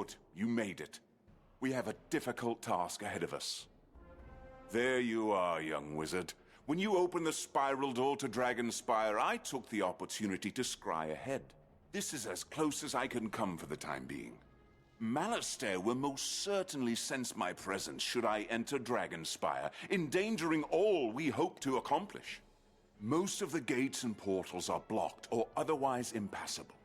Good, you made it. We have a difficult task ahead of us. There you are, young wizard. When you opened the spiral door to Dragonspyre, I took the opportunity to scry ahead. This is as close as I can come for the time being. Malastair will most certainly sense my presence should I enter Dragonspyre, endangering all we hope to accomplish. Most of the gates and portals are blocked or otherwise impassable.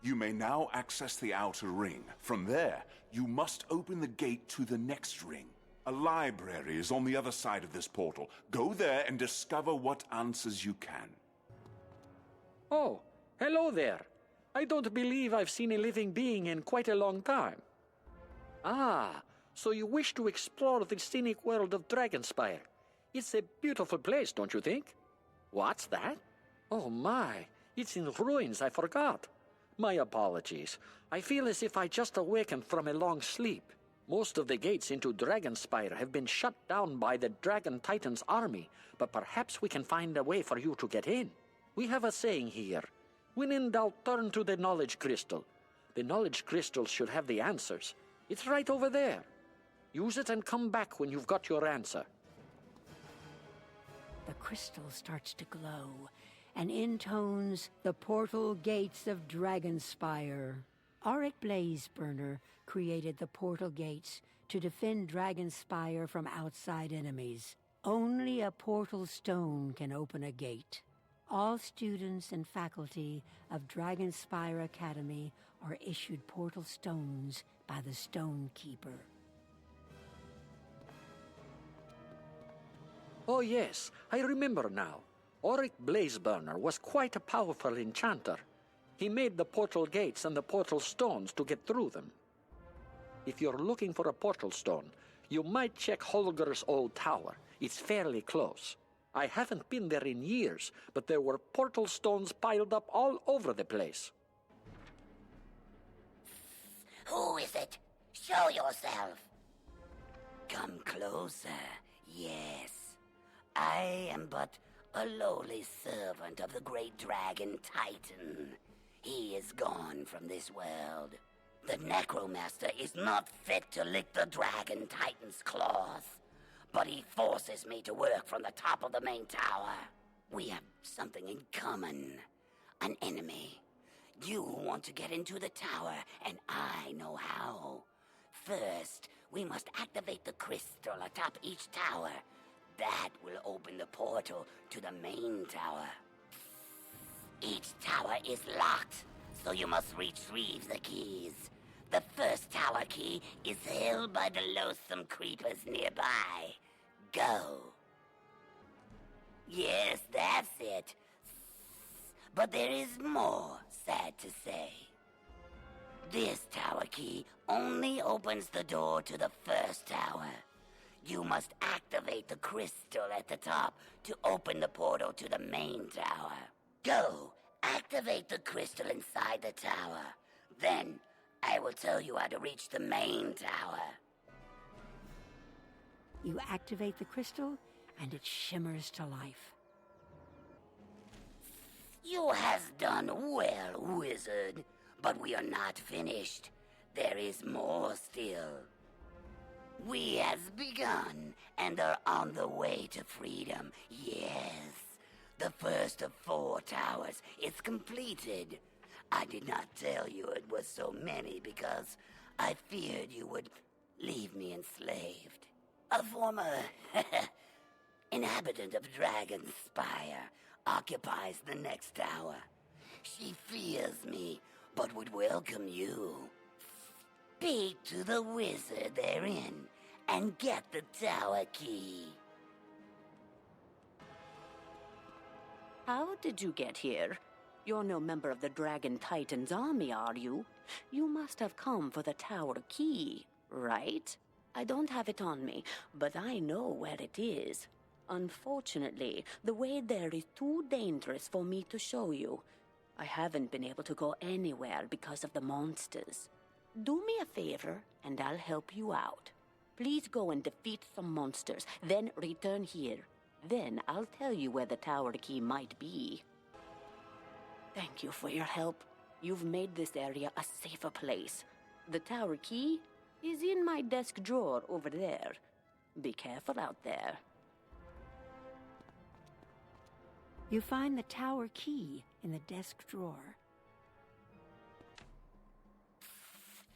You may now access the outer ring. From there, you must open the gate to the next ring. A library is on the other side of this portal. Go there and discover what answers you can. Oh, hello there. I don't believe I've seen a living being in quite a long time. Ah, so you wish to explore the scenic world of Dragonspyre. It's a beautiful place, don't you think? What's that? Oh my, it's in ruins, I forgot. My apologies. I feel as if I just awakened from a long sleep. Most of the gates into Dragonspyre have been shut down by the Dragon Titan's army, but perhaps we can find a way for you to get in. We have a saying here. When in doubt, turn to the knowledge crystal. The knowledge crystal should have the answers. It's right over there. Use it and come back when you've got your answer. The crystal starts to glow and intones the portal gates of Dragonspyre. Auric Blazeburner created the portal gates to defend Dragonspyre from outside enemies. Only a portal stone can open a gate. All students and faculty of Dragonspyre Academy are issued portal stones by the Stone Keeper. Oh yes, I remember now. Auric Blazeburner was quite a powerful enchanter. He made the portal gates and the portal stones to get through them. If you're looking for a portal stone, you might check Holger's old tower. It's fairly close. I haven't been there in years, but there were portal stones piled up all over the place. Who is it? Show yourself. Come closer. Yes. I am but a lowly servant of the great Dragon Titan. He is gone from this world. The Necromaster is not fit to lick the Dragon Titan's claws, but he forces me to work from the top of the main tower. We have something in common. An enemy. You want to get into the tower, and I know how. First, we must activate the crystal atop each tower. That will open the portal to the main tower. Each tower is locked, so you must retrieve the keys. The first tower key is held by the loathsome creepers nearby. Go. Yes, that's it. But there is more, sad to say. This tower key only opens the door to the first tower. You must activate the crystal at the top to open the portal to the main tower. Go, activate the crystal inside the tower. Then, I will tell you how to reach the main tower. You activate the crystal, and it shimmers to life. You has done well, wizard. But we are not finished. There is more still. We has begun and are on the way to freedom. Yes, the first of 4 towers is completed. I did not tell you it was so many because I feared you would leave me enslaved. A former inhabitant of Dragonspyre occupies the next tower. She fears me, but would welcome you. Speak to the wizard therein and get the tower key. How did you get here? You're no member of the Dragon Titan's army, are you? You must have come for the tower key, right? I don't have it on me, but I know where it is. Unfortunately, the way there is too dangerous for me to show you. I haven't been able to go anywhere because of the monsters. Do me a favor, and I'll help you out. Please go and defeat some monsters, then return here. Then I'll tell you where the tower key might be. Thank you for your help. You've made this area a safer place. The tower key is in my desk drawer over there. Be careful out there. You find the tower key in the desk drawer.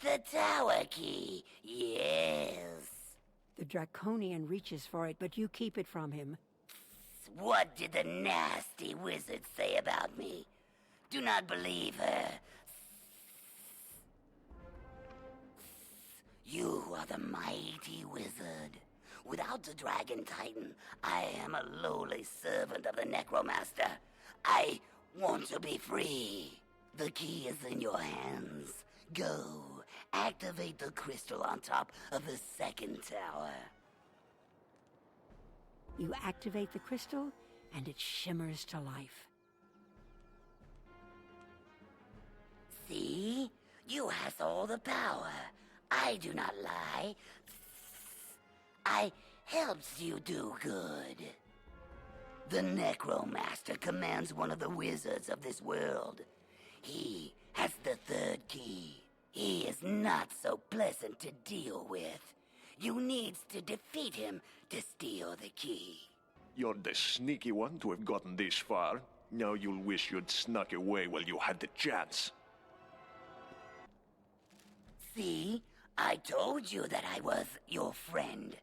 The tower key, yes. The Draconian reaches for it, but you keep it from him. What did the nasty wizard say about me? Do not believe her. You are the mighty wizard. Without the Dragon Titan, I am a lowly servant of the Necromaster. I want to be free. The key is in your hands. Go, activate the crystal on top of the second tower. You activate the crystal, and it shimmers to life. See? You has all the power. I do not lie. I helps you do good. The Necromaster commands one of the wizards of this world. He has the third key. He is not so pleasant to deal with. You needs to defeat him to steal the key. You're the sneaky one to have gotten this far. Now you'll wish you'd snuck away while you had the chance. See? I told you that I was your friend.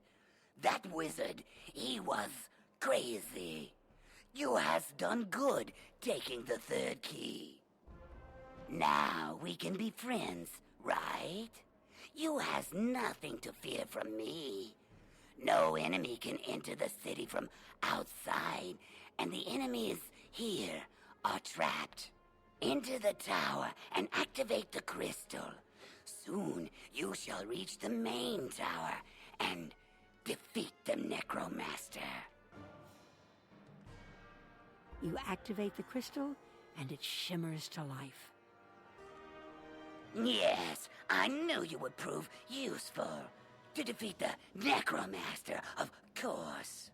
That wizard, he was crazy. You has done good taking the third key. Now we can be friends, right? You has nothing to fear from me. No enemy can enter the city from outside, and the enemies here are trapped. Enter the tower and activate the crystal. Soon you shall reach the main tower and defeat the Necromaster. You activate the crystal, and it shimmers to life. Yes, I knew you would prove useful. To defeat the Necromaster, of course.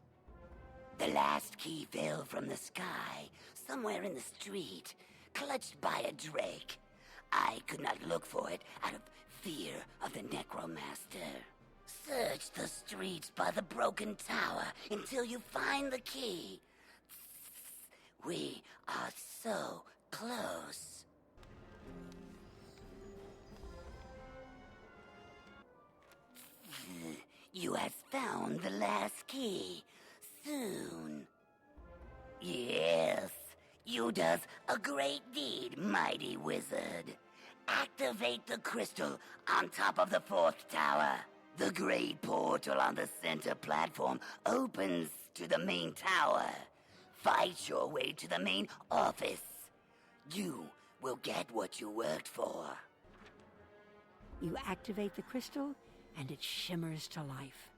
The last key fell from the sky, somewhere in the street, clutched by a drake. I could not look for it out of fear of the Necromaster. Search the streets by the broken tower until you find the key. We are so close. You have found the last key. Soon. Yes, you does a great deed, mighty wizard. Activate the crystal on top of the fourth tower. The great portal on the center platform opens to the main tower. Fight your way to the main office. You will get what you worked for. You activate the crystal, and it shimmers to life.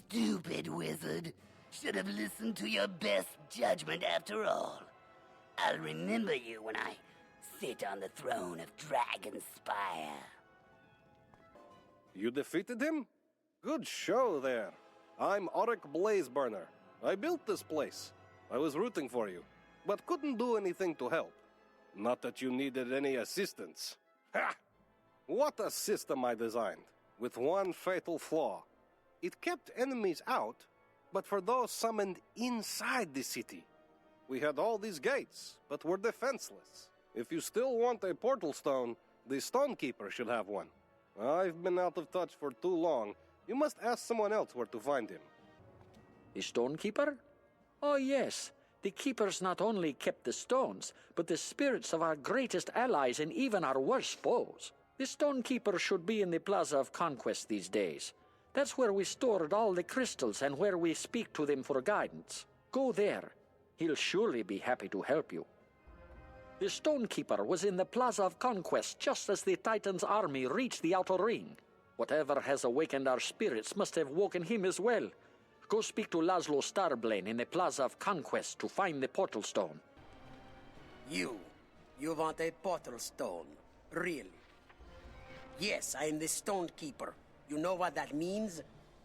Stupid wizard. Should have listened to your best judgment after all. I'll remember you when I sit on the throne of Dragonspyre. You defeated him? Good show there. I'm Auric Blazeburner. I built this place. I was rooting for you, but couldn't do anything to help. Not that you needed any assistance. Ha! What a system I designed, with one fatal flaw. It kept enemies out, but for those summoned inside the city. We had all these gates, but were defenseless. If you still want a portal stone, the Stonekeeper should have one. I've been out of touch for too long. You must ask someone else where to find him. The Stonekeeper? Oh, yes. The Keepers not only kept the stones, but the spirits of our greatest allies and even our worst foes. The Stonekeeper should be in the Plaza of Conquest these days. That's where we stored all the crystals and where we speak to them for guidance. Go there. He'll surely be happy to help you. The Stonekeeper was in the Plaza of Conquest just as the Titan's army reached the Outer Ring. Whatever has awakened our spirits must have woken him as well. Go speak to Laszlo Starblaine in the Plaza of Conquest to find the portal stone. You want a portal stone, really? Yes, I am the Stonekeeper. You know what that means?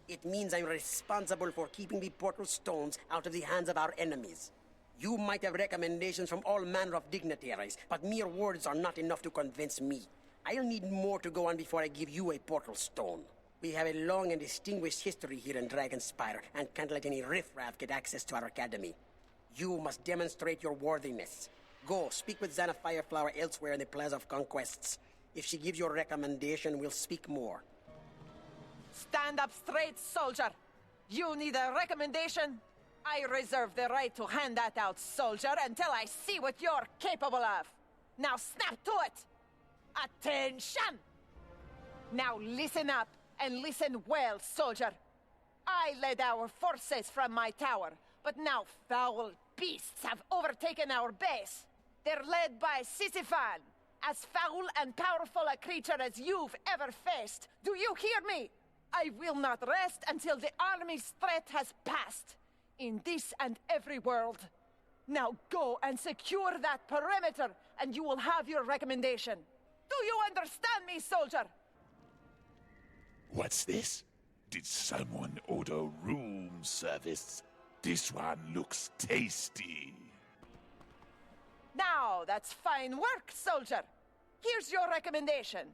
It means I'm responsible for keeping the portal stones out of the hands of our enemies. You might have recommendations from all manner of dignitaries, but mere words are not enough to convince me. I'll need more to go on before I give you a portal stone. We have a long and distinguished history here in Dragonspyre, and can't let any riffraff get access to our academy. You must demonstrate your worthiness. Go, speak with Xana Fireflower elsewhere in the Plaza of Conquests. If she gives you a recommendation, we'll speak more. Stand up straight, soldier! You need a recommendation? I reserve the right to hand that out, soldier, until I see what you're capable of. Now snap to it! Attention! Now listen up, and listen well, soldier. I led our forces from my tower, but now foul beasts have overtaken our base. They're led by Sisyphon, as foul and powerful a creature as you've ever faced. Do you hear me? I will not rest until the army's threat has passed, in this and every world. Now go and secure that perimeter, and you will have your recommendation. Do you understand me, soldier? What's this? Did someone order room service? This one looks tasty. Now, that's fine work, soldier. Here's your recommendation.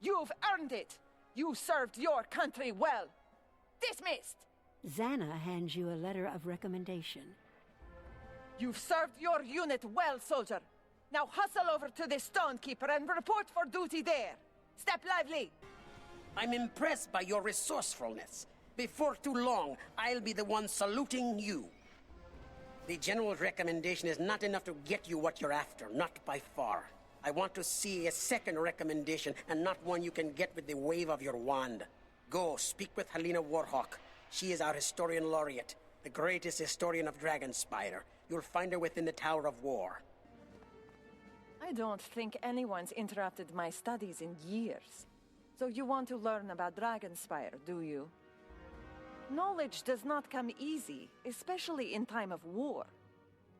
You've earned it. You served your country well. Dismissed. Xana hands you a letter of recommendation. You've served your unit well, soldier. Now hustle over to the Stonekeeper and report for duty there. Step lively. I'm impressed by your resourcefulness. Before too long, I'll be the one saluting you. The General's recommendation is not enough to get you what you're after, not by far. I want to see a second recommendation, and not one you can get with the wave of your wand. Go, speak with Helena Warhawk. She is our historian laureate, the greatest historian of Dragonspyre. You'll find her within the Tower of War. I don't think anyone's interrupted my studies in years. So you want to learn about Dragonspyre, do you? Knowledge does not come easy, especially in time of war.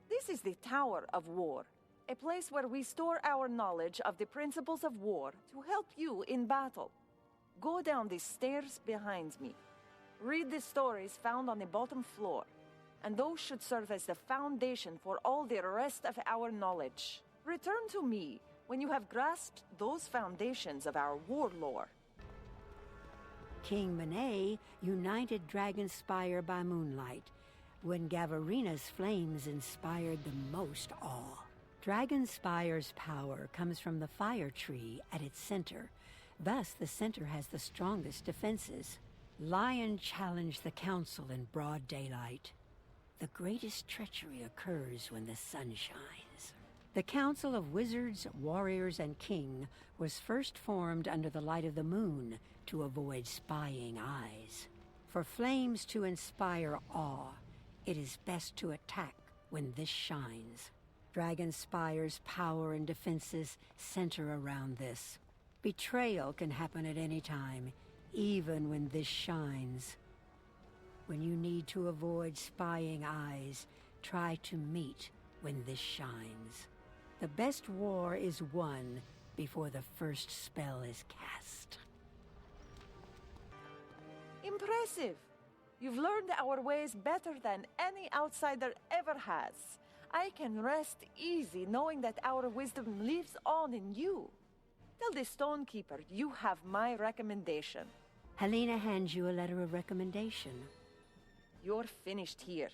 This is the Tower of War, a place where we store our knowledge of the principles of war to help you in battle. Go down the stairs behind me. Read the stories found on the bottom floor, and those should serve as the foundation for all the rest of our knowledge. Return to me when you have grasped those foundations of our war lore. King Monet united Dragonspyre by moonlight, when Gavarina's flames inspired the most awe. Dragonspyre's power comes from the fire tree at its center. Thus, the center has the strongest defenses. Lion challenged the council in broad daylight. The greatest treachery occurs when the sun shines. The Council of Wizards, Warriors, and King was first formed under the light of the moon to avoid spying eyes. For flames to inspire awe, it is best to attack when this shines. Dragonspyre's power and defenses center around this. Betrayal can happen at any time, even when this shines. When you need to avoid spying eyes, try to meet when this shines. The best war is won before the first spell is cast. Impressive! You've learned our ways better than any outsider ever has. I can rest easy knowing that our wisdom lives on in you. Tell the Stonekeeper you have my recommendation. Helena hands you a letter of recommendation. You're finished here.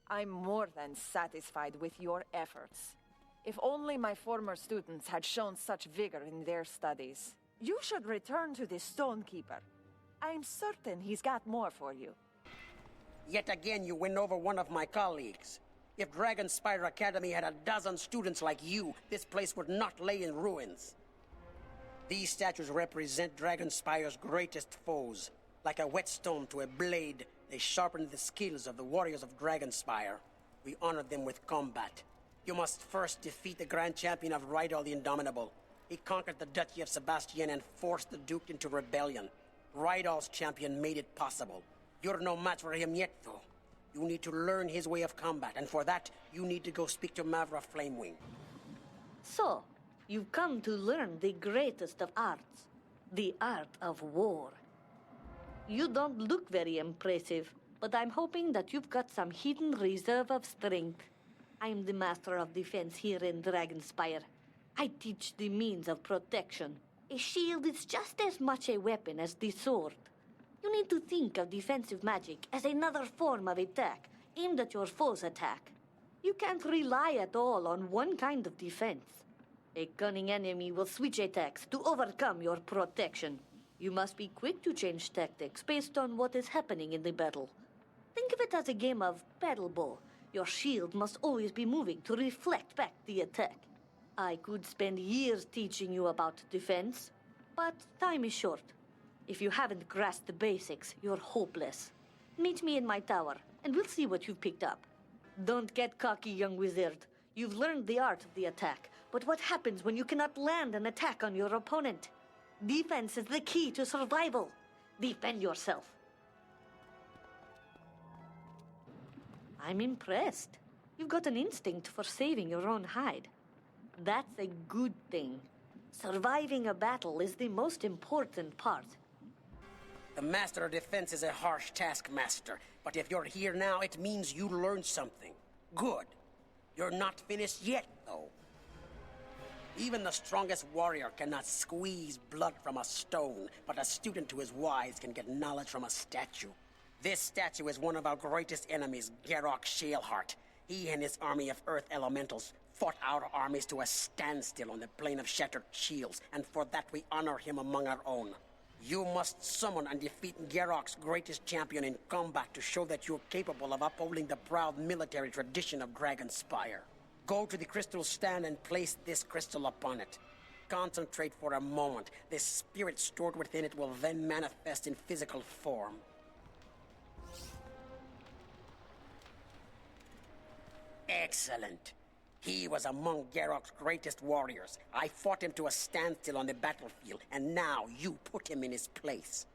I'm more than satisfied with your efforts. If only my former students had shown such vigor in their studies. You should return to the Stonekeeper. I'm certain he's got more for you. Yet again, you win over one of my colleagues. If Dragonspyre Academy had a dozen students like you, this place would not lay in ruins. These statues represent Dragonspyre's greatest foes. Like a whetstone to a blade, they sharpened the skills of the warriors of Dragonspyre. We honor them with combat. You must first defeat the Grand Champion of Rydal the Indomitable. He conquered the Duchy of Sebastian and forced the Duke into rebellion. Rydal's champion made it possible. You're no match for him yet, though. You need to learn his way of combat, and for that, you need to go speak to Mavra Flamewing. So, you've come to learn the greatest of arts, the art of war. You don't look very impressive, but I'm hoping that you've got some hidden reserve of strength. I'm the master of defense here in Dragonspyre. I teach the means of protection. A shield is just as much a weapon as the sword. You need to think of defensive magic as another form of attack, aimed at your foe's attack. You can't rely at all on one kind of defense. A cunning enemy will switch attacks to overcome your protection. You must be quick to change tactics based on what is happening in the battle. Think of it as a game of battle ball. Your shield must always be moving to reflect back the attack. I could spend years teaching you about defense, but time is short. If you haven't grasped the basics, you're hopeless. Meet me in my tower, and we'll see what you've picked up. Don't get cocky, young wizard. You've learned the art of the attack, but what happens when you cannot land an attack on your opponent? Defense is the key to survival. Defend yourself. I'm impressed. You've got an instinct for saving your own hide. That's a good thing. Surviving a battle is the most important part. The Master of Defense is a harsh taskmaster, but if you're here now, it means you learned something. Good. You're not finished yet, though. Even the strongest warrior cannot squeeze blood from a stone, but a student who is wise can get knowledge from a statue. This statue is one of our greatest enemies, Garrock Shaleheart. He and his army of earth elementals fought our armies to a standstill on the plain of shattered shields, and for that we honor him among our own. You must summon and defeat Garrock's greatest champion in combat to show that you're capable of upholding the proud military tradition of Dragonspyre. Go to the crystal stand and place this crystal upon it. Concentrate for a moment. The spirit stored within it will then manifest in physical form. Excellent. He was among Garrock's greatest warriors. I fought him to a standstill on the battlefield, and now you put him in his place.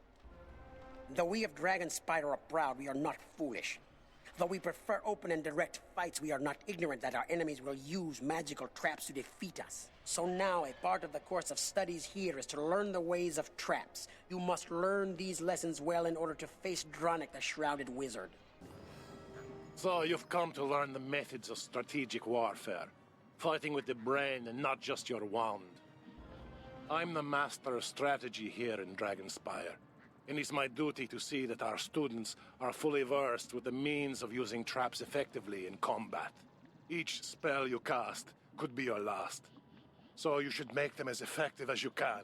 Though we of Dragonspyre are proud, we are not foolish. Though we prefer open and direct fights, we are not ignorant that our enemies will use magical traps to defeat us. So now, a part of the course of studies here is to learn the ways of traps. You must learn these lessons well in order to face Dronic, the Shrouded Wizard. So you've come to learn the methods of strategic warfare, fighting with the brain and not just your wand. I'm the master of strategy here in Dragonspyre, and it's my duty to see that our students are fully versed with the means of using traps effectively in combat. Each spell you cast could be your last, so you should make them as effective as you can.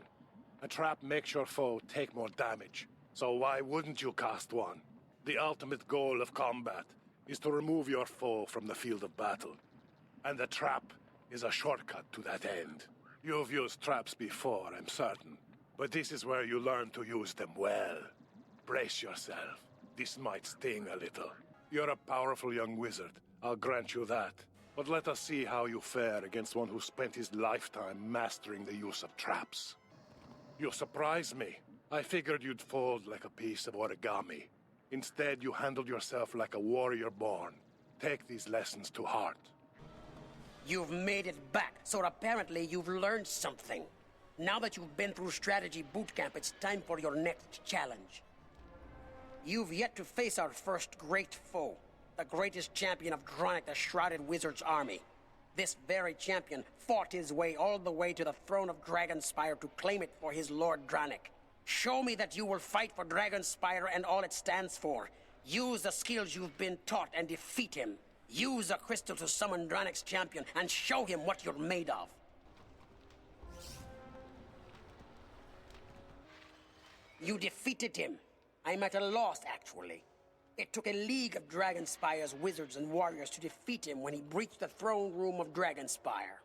A trap makes your foe take more damage, so why wouldn't you cast one? The ultimate goal of combat is to remove your foe from the field of battle. And the trap is a shortcut to that end. You've used traps before, I'm certain, but this is where you learn to use them well. Brace yourself. This might sting a little. You're a powerful young wizard, I'll grant you that. But let us see how you fare against one who spent his lifetime mastering the use of traps. You surprise me. I figured you'd fold like a piece of origami. Instead, you handled yourself like a warrior born. Take these lessons to heart. You've made it back, so apparently you've learned something. Now that you've been through strategy boot camp, it's time for your next challenge. You've yet to face our first great foe, the greatest champion of Dronic, the Shrouded Wizard's army. This very champion fought his way all the way to the throne of Dragonspyre to claim it for his lord Dronic. Show me that you will fight for Dragonspyre and all it stands for. Use the skills you've been taught and defeat him. Use a crystal to summon Dronic's champion and show him what you're made of. You defeated him. I'm at a loss, actually. It took a league of Dragonspyre's wizards and warriors to defeat him when he breached the throne room of Dragonspyre.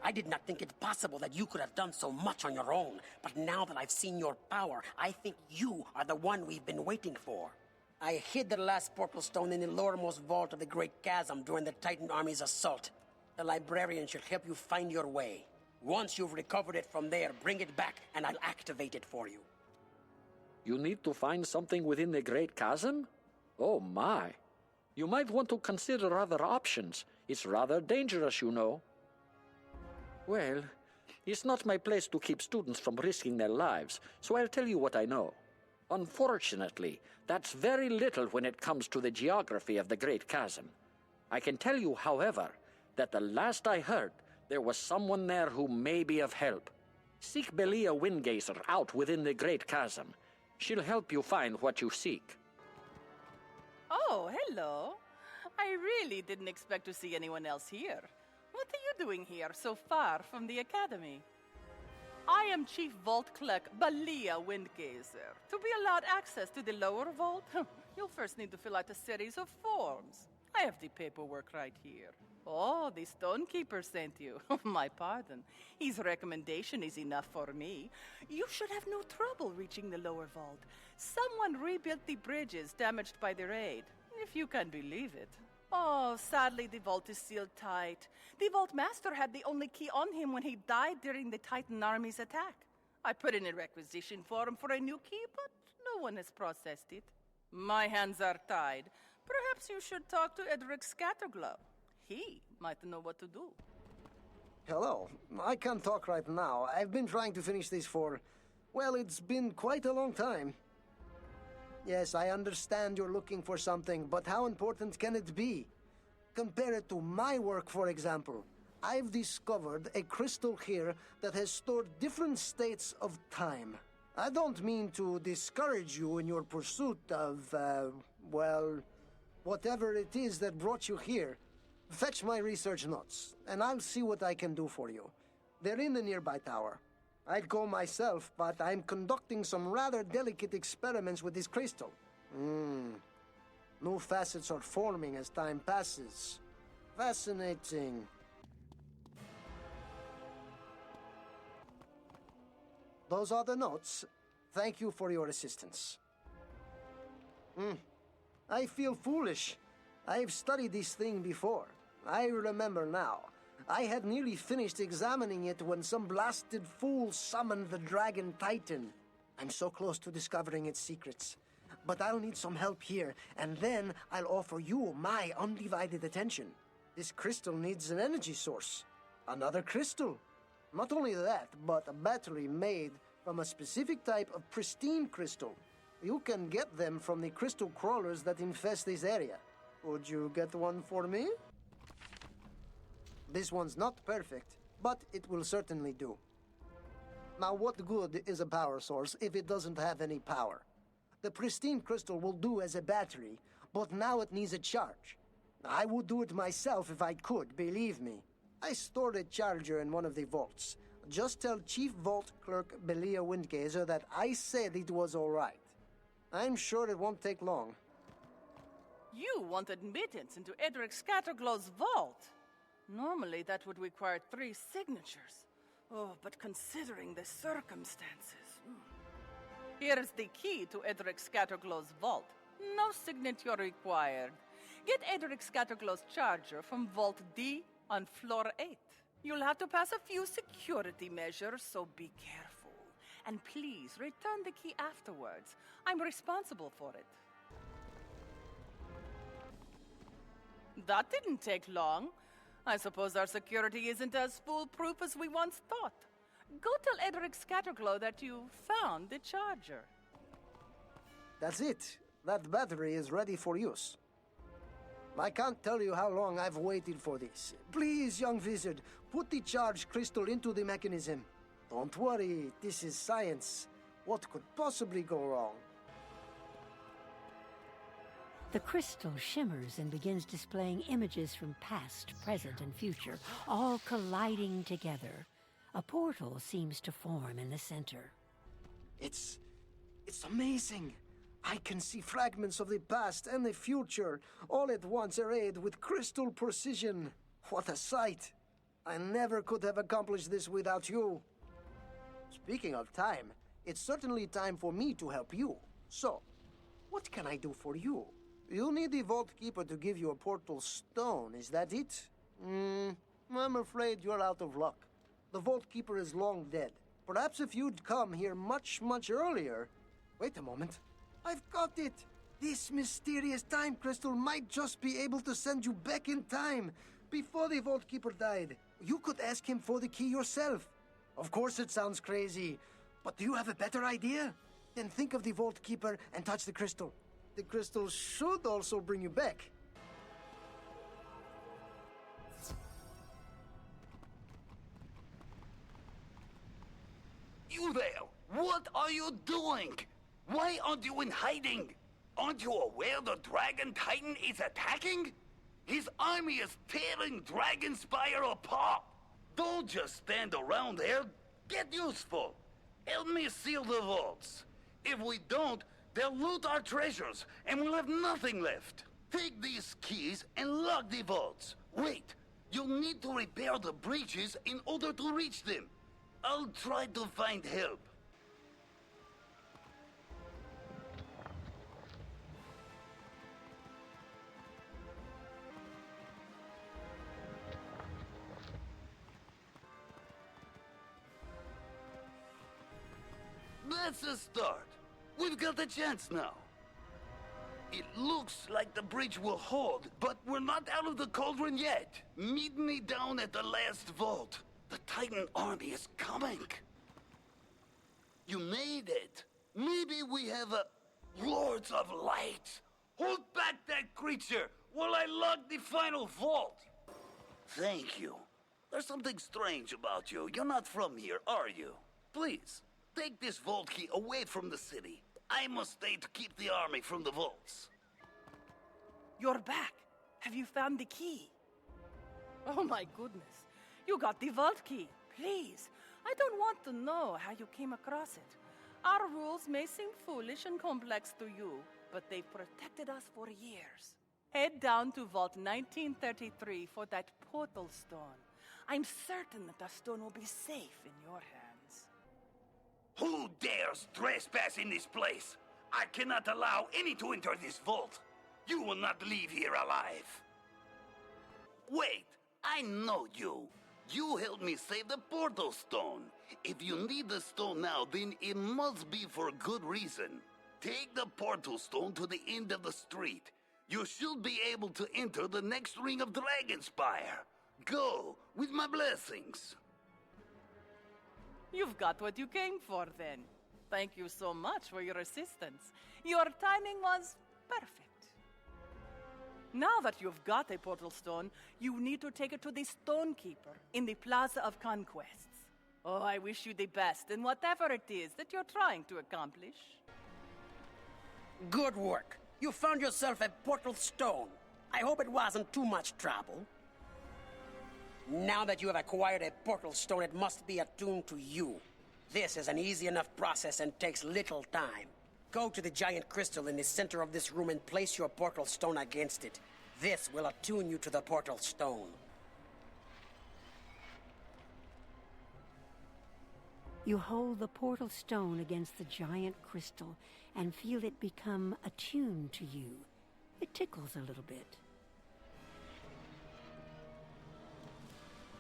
I did not think it possible that you could have done so much on your own, but now that I've seen your power, I think you are the one we've been waiting for. I hid the last purple stone in the lowermost vault of the Great Chasm during the Titan Army's assault. The librarian should help you find your way. Once you've recovered it from there, bring it back, and I'll activate it for you. You need to find something within the Great Chasm? Oh my. You might want to consider other options. It's rather dangerous, you know. Well, it's not my place to keep students from risking their lives, so I'll tell you what I know. Unfortunately, that's very little when it comes to the geography of the Great Chasm. I can tell you, however, that the last I heard, there was someone there who may be of help. Seek Belia Windgazer out within the Great Chasm. She'll help you find what you seek. Oh, hello. I really didn't expect to see anyone else here. What are you doing here so far from the Academy? I am Chief Vault Clerk Belia Windgazer. To be allowed access to the lower vault, you'll first need to fill out a series of forms. I have the paperwork right here. Oh, the Stonekeeper sent you. My pardon. His recommendation is enough for me. You should have no trouble reaching the lower vault. Someone rebuilt the bridges damaged by the raid, if you can believe it. Oh, sadly, the vault is sealed tight. The Vault Master had the only key on him when he died during the Titan army's attack. I put in a requisition form for a new key, but no one has processed it. My hands are tied. Perhaps you should talk to Edric Scatterglow. He might know what to do. Hello. I can't talk right now. I've been trying to finish this for... well, it's been quite a long time. Yes, I understand you're looking for something, but how important can it be? Compare it to my work, for example. I've discovered a crystal here that has stored different states of time. I don't mean to discourage you in your pursuit of, well, whatever it is that brought you here. Fetch my research notes, and I'll see what I can do for you. They're in the nearby tower. I'd go myself, but I'm conducting some rather delicate experiments with this crystal. New facets are forming as time passes. Fascinating. Those are the notes. Thank you for your assistance. I feel foolish. I've studied this thing before. I remember now. I had nearly finished examining it when some blasted fool summoned the Dragon Titan. I'm so close to discovering its secrets. But I'll need some help here, and then I'll offer you my undivided attention. This crystal needs an energy source. Another crystal. Not only that, but a battery made from a specific type of pristine crystal. You can get them from the crystal crawlers that infest this area. Would you get one for me? This one's not perfect, but it will certainly do. Now, what good is a power source if it doesn't have any power? The pristine crystal will do as a battery, but now it needs a charge. I would do it myself if I could, believe me. I stored a charger in one of the vaults. Just tell Chief Vault Clerk Belia Windgazer that I said it was all right. I'm sure it won't take long. You want admittance into Edric Scatterglow's vault. Normally, that would require 3 signatures. Oh, but considering the circumstances... Here's the key to Edric Scatterglow's vault. No signature required. Get Edric Scatterglow's charger from Vault D on floor 8. You'll have to pass a few security measures, so be careful. And please, return the key afterwards. I'm responsible for it. That didn't take long. I suppose our security isn't as foolproof as we once thought. Go tell Edric Scatterglow that you found the charger. That's it. That battery is ready for use. I can't tell you how long I've waited for this. Please, young wizard, put the charged crystal into the mechanism. Don't worry, this is science. What could possibly go wrong? The crystal shimmers and begins displaying images from past, present, and future, all colliding together. A portal seems to form in the center. It's amazing. I can see fragments of the past and the future, all at once arrayed with crystal precision. What a sight! I never could have accomplished this without you. Speaking of time, it's certainly time for me to help you. So, what can I do for you? You need the Vault Keeper to give you a portal stone, is that it? I'm afraid you're out of luck. The Vault Keeper is long dead. Perhaps if you'd come here much, much earlier... Wait a moment. I've got it! This mysterious time crystal might just be able to send you back in time, before the Vault Keeper died. You could ask him for the key yourself. Of course it sounds crazy, but do you have a better idea? Then think of the Vault Keeper and touch the crystal. The crystal should also bring you back. What are you doing? Why aren't you in hiding? Aren't you aware the Dragon Titan is attacking? His army is tearing Dragonspyre apart. Don't just stand around there. Get useful. Help me seal the vaults. If we don't, they'll loot our treasures, and we'll have nothing left. Take these keys and lock the vaults. Wait, you'll need to repair the breaches in order to reach them. I'll try to find help. That's a start. We've got a chance now. It looks like the bridge will hold, but we're not out of the cauldron yet. Meet me down at the last vault. The Titan army is coming. You made it. Maybe we have a Lords of Light. Hold back that creature while I lock the final vault. Thank you. There's something strange about you. You're not from here, are you? Please, take this vault key away from the city. I must stay to keep the army from the vaults. You're back. Have you found the key? Oh my goodness. You got the vault key. Please, I don't want to know how you came across it. Our rules may seem foolish and complex to you, but they've protected us for years. Head down to Vault 1933 for that portal stone. I'm certain that the stone will be safe in your hands. Who dares trespass in this place? I cannot allow any to enter this vault. You will not leave here alive. Wait, I know you. You helped me save the portal stone. If you need the stone now, then it must be for a good reason. Take the portal stone to the end of the street. You should be able to enter the next ring of Dragonspyre. Go, with my blessings. You've got what you came for, then. Thank you so much for your assistance. Your timing was perfect. Now that you've got a portal stone, you need to take it to the Stonekeeper in the Plaza of Conquests. Oh, I wish you the best in whatever it is that you're trying to accomplish. Good work. You found yourself a portal stone. I hope it wasn't too much trouble. Now that you have acquired a portal stone, it must be attuned to you. This is an easy enough process and takes little time. Go to the giant crystal in the center of this room and place your portal stone against it. This will attune you to the portal stone. You hold the portal stone against the giant crystal and feel it become attuned to you. It tickles a little bit.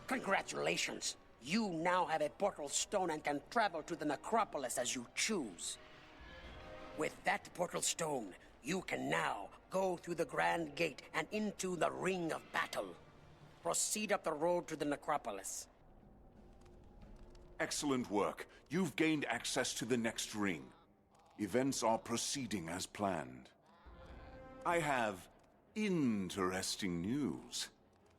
Congratulations! You now have a portal stone and can travel to the necropolis as you choose. With that portal stone, you can now go through the Grand Gate and into the Ring of Battle. Proceed up the road to the necropolis. Excellent work. You've gained access to the next ring. Events are proceeding as planned. I have interesting news.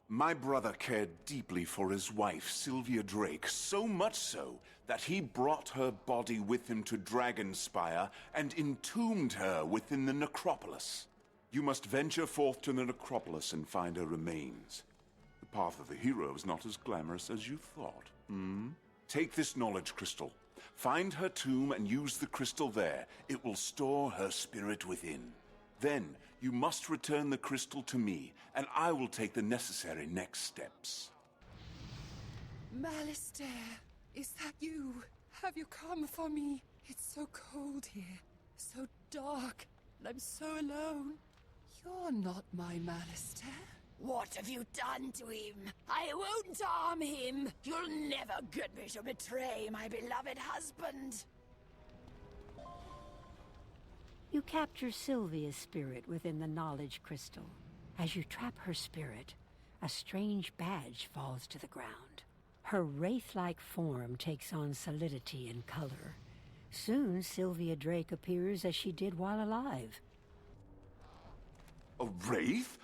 My brother cared deeply for his wife, Sylvia Drake, so much so that he brought her body with him to Dragonspyre and entombed her within the necropolis. You must venture forth to the necropolis and find her remains. The path of the hero is not as glamorous as you thought. Take this knowledge crystal. Find her tomb and use the crystal there. It will store her spirit within. Then, you must return the crystal to me, and I will take the necessary next steps. Malistaire, is that you? Have you come for me? It's so cold here, so dark, and I'm so alone. You're not my Malistaire. What have you done to him? I won't harm him. You'll never get me to betray my beloved husband. You capture Sylvia's spirit within the knowledge crystal. As you trap her spirit, a strange badge falls to the ground. Her wraith-like form takes on solidity and color. Soon, Sylvia Drake appears as she did while alive. A wraith?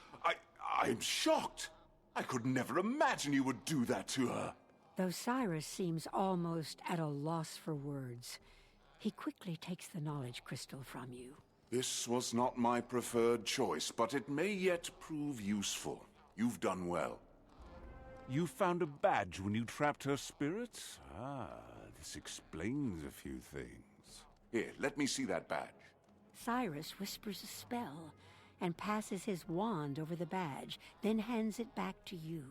I'm shocked. I could never imagine you would do that to her. Though Cyrus seems almost at a loss for words, He quickly takes the knowledge crystal from you. This was not my preferred choice, but it may yet prove useful. You've done well. You found a badge when you trapped her spirits? Ah, this explains a few things. Here, let me see that badge. Cyrus whispers a spell and passes his wand over the badge, then hands it back to you.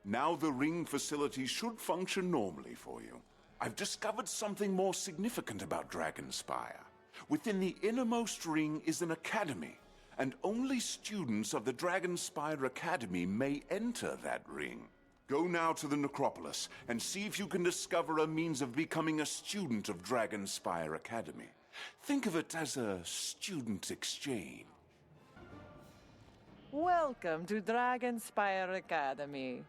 Now the ring facility should function normally for you. I've discovered something more significant about Dragonspyre. Within the innermost ring is an academy, and only students of the Dragonspyre Academy may enter that ring. Go now to the necropolis and see if you can discover a means of becoming a student of Dragonspyre Academy. Think of it as a student exchange. Welcome to Dragonspyre Academy.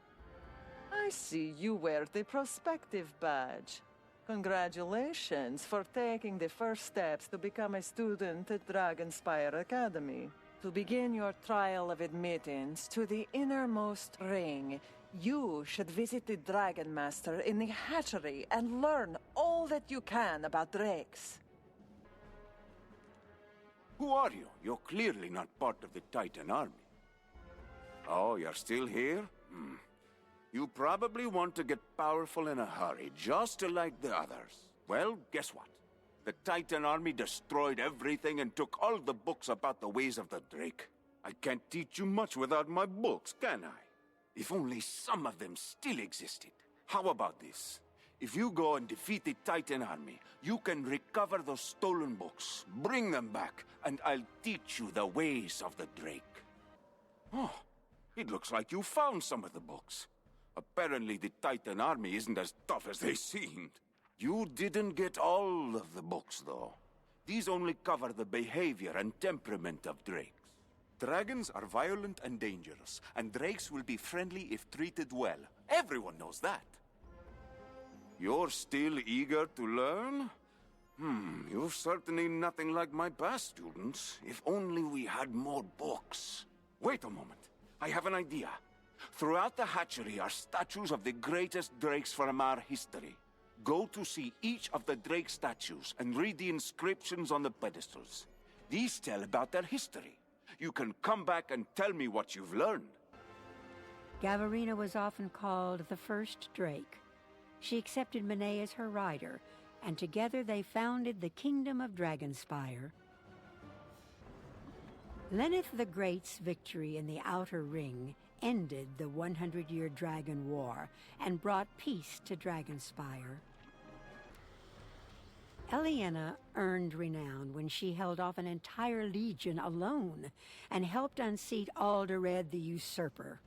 I see you wear the prospective badge. Congratulations for taking the first steps to become a student at Dragonspyre Academy. To begin your trial of admittance to the innermost ring, you should visit the Dragon Master in the hatchery and learn all that you can about drakes. Who are you? You're clearly not part of the Titan army. Oh, you're still here? You probably want to get powerful in a hurry, just like the others. Well, guess what? The Titan army destroyed everything and took all the books about the ways of the Drake. I can't teach you much without my books, can I? If only some of them still existed. How about this? If you go and defeat the Titan army, you can recover those stolen books, bring them back, and I'll teach you the ways of the Drake. Oh, it looks like you found some of the books. Apparently the Titan army isn't as tough as they seemed. You didn't get all of the books, though. These only cover the behavior and temperament of drakes. Dragons are violent and dangerous, and drakes will be friendly if treated well. Everyone knows that. You're still eager to learn? You're certainly nothing like my past students. If only we had more books. Wait a moment. I have an idea. Throughout the hatchery are statues of the greatest drakes from our history. Go to see each of the drake statues and read the inscriptions on the pedestals. These tell about their history. You can come back and tell me what you've learned. Gavarina was often called the first Drake. She accepted Manet as her rider, and together they founded the Kingdom of Dragonspyre. Lenneth the Great's victory in the Outer Ring ended the 100-year Dragon War and brought peace to Dragonspyre. Eliana earned renown when she held off an entire legion alone and helped unseat Alderred the Usurper.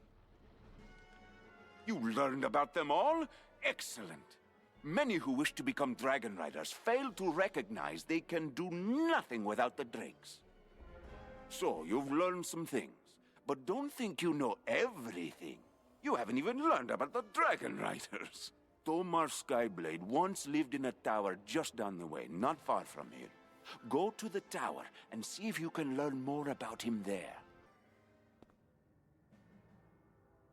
You learned about them all? Excellent. Many who wish to become dragon riders fail to recognize they can do nothing without the drakes. So, you've learned some things, but don't think you know everything. You haven't even learned about the dragon riders. Tomar Skyblade once lived in a tower just down the way, not far from here. Go to the tower and see if you can learn more about him there.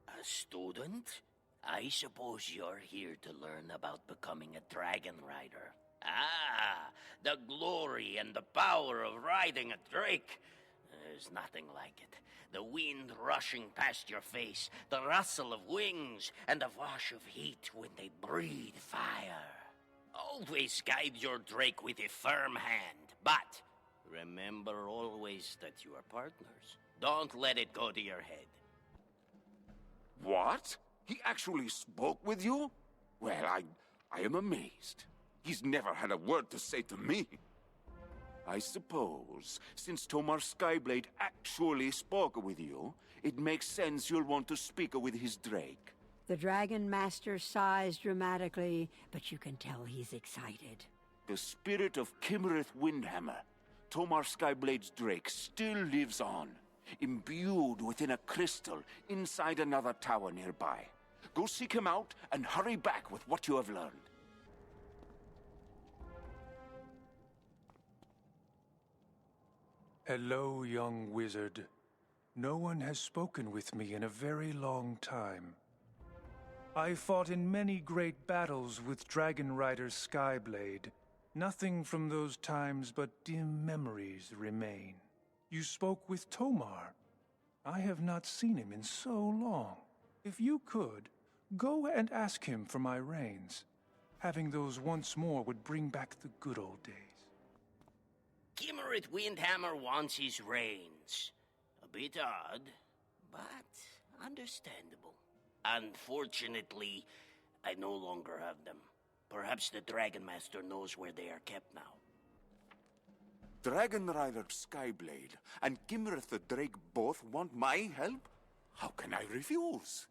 A student? I suppose you're here to learn about becoming a dragon rider. Ah, the glory and the power of riding a drake. There's nothing like it. The wind rushing past your face, the rustle of wings, and the wash of heat when they breathe fire. Always guide your drake with a firm hand, but remember always that you are partners. Don't let it go to your head. What? He actually spoke with you? Well, I am amazed. He's never had a word to say to me. I suppose, since Tomar Skyblade actually spoke with you, it makes sense you'll want to speak with his drake. The Dragon Master sighs dramatically, but you can tell he's excited. The spirit of Kimmereth Windhammer, Tomar Skyblade's drake, still lives on, imbued within a crystal inside another tower nearby. Go seek him out and hurry back with what you have learned. Hello, young wizard. No one has spoken with me in a very long time. I fought in many great battles with Dragon Rider Skyblade, Nothing from those times but dim memories remain. You spoke with Tomar. I have not seen him in so long. If you could, go and ask him for my reins. Having those once more would bring back the good old days. Kimmerit Windhammer wants his reins. A bit odd, but understandable. Unfortunately, I no longer have them. Perhaps the Dragon Master knows where they are kept now. Dragon Rider Skyblade and Kimmereth the Drake both want my help? How can I refuse?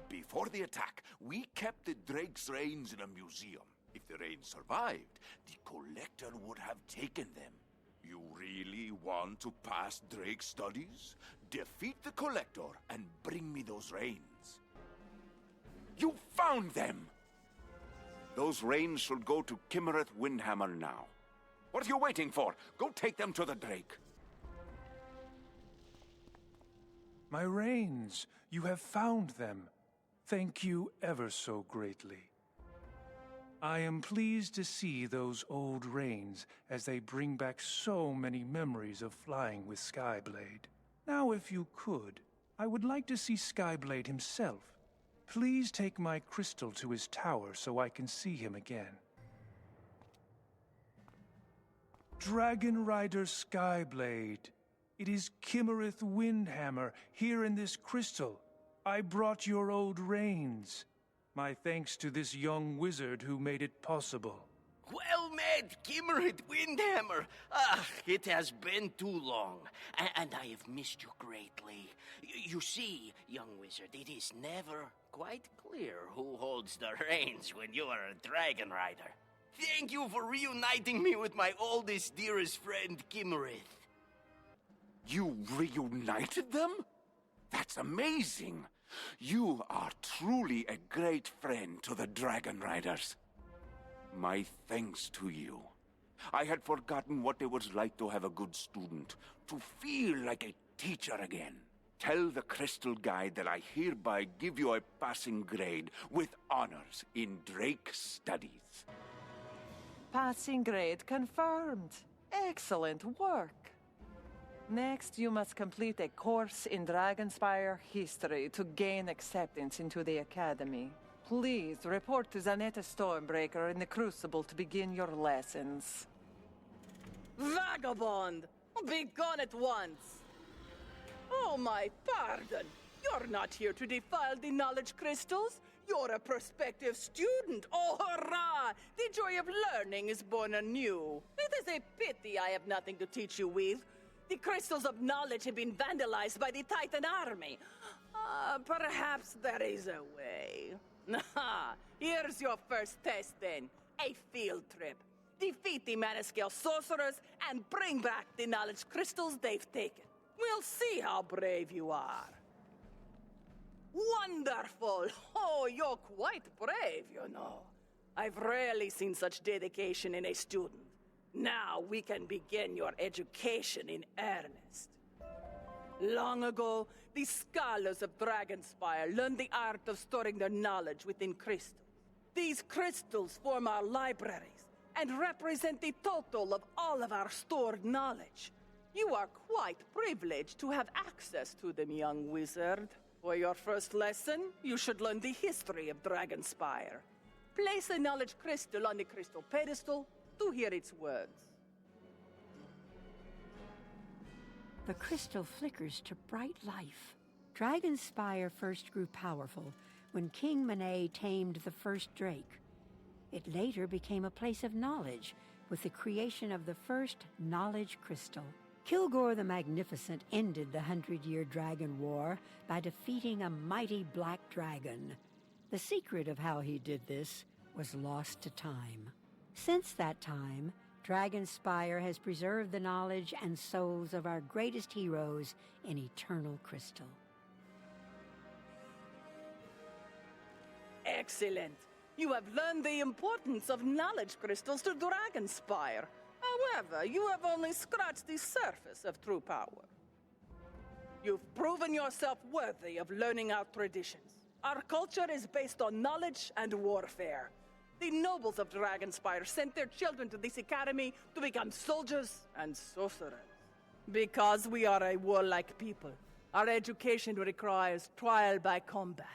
Before the attack, we kept the Drake's reins in a museum. If the reins survived, the Collector would have taken them. You really want to pass Drake's studies? Defeat the Collector and bring me those reins. You found them! Those reins should go to Kimmereth Windhammer now. What are you waiting for? Go take them to the Drake. My reins! You have found them. Thank you ever so greatly. I am pleased to see those old reins as they bring back so many memories of flying with Skyblade. Now, if you could, I would like to see Skyblade himself. Please take my crystal to his tower so I can see him again. Dragon Rider Skyblade. It is Kimmereth Windhammer here in this crystal. I brought your old reins. My thanks to this young wizard who made it possible. Well met, Kimmerit Windhammer. It has been too long, and I have missed you greatly. You see, young wizard, it is never quite clear who holds the reins when you are a Dragon Rider. Thank you for reuniting me with my oldest, dearest friend, Kimmereth. You reunited them? That's amazing. You are truly a great friend to the Dragon Riders. My thanks to you. I had forgotten what it was like to have a good student, to feel like a teacher again. Tell the Crystal Guide that I hereby give you a passing grade with honors in Drake studies. Passing grade confirmed. Excellent work. Next, you must complete a course in Dragonspyre history to gain acceptance into the Academy. Please report to Zanetta Stormbreaker in the Crucible to begin your lessons. Vagabond! Be gone at once! Oh, my pardon! You're not here to defile the knowledge crystals. You're a prospective student. Oh, hurrah! The joy of learning is born anew. It is a pity I have nothing to teach you with. The crystals of knowledge have been vandalized by the Titan army. Perhaps there is a way. Here's your first test, then. A field trip. Defeat the Manascale sorcerers and bring back the knowledge crystals they've taken. We'll see how brave you are. Wonderful! Oh, you're quite brave, you know. I've rarely seen such dedication in a student. Now we can begin your education in earnest. Long ago, the scholars of Dragonspyre learned the art of storing their knowledge within crystals. These crystals form our libraries and represent the total of all of our stored knowledge. You are quite privileged to have access to them, young wizard. For your first lesson, you should learn the history of Dragonspyre. Place a knowledge crystal on the crystal pedestal to hear its words. The crystal flickers to bright life. Dragonspyre first grew powerful when King Monet tamed the first drake. It later became a place of knowledge with the creation of the first knowledge crystal. Kilgore the Magnificent ended the 100-year Dragon War by defeating a mighty black dragon. The secret of how he did this was lost to time. Since that time, Dragonspyre has preserved the knowledge and souls of our greatest heroes in eternal crystal. Excellent! You have learned the importance of knowledge crystals to Dragonspyre. However, you have only scratched the surface of true power. You've proven yourself worthy of learning our traditions. Our culture is based on knowledge and warfare. The nobles of Dragonspyre sent their children to this academy to become soldiers and sorcerers. Because we are a warlike people, our education requires trial by combat.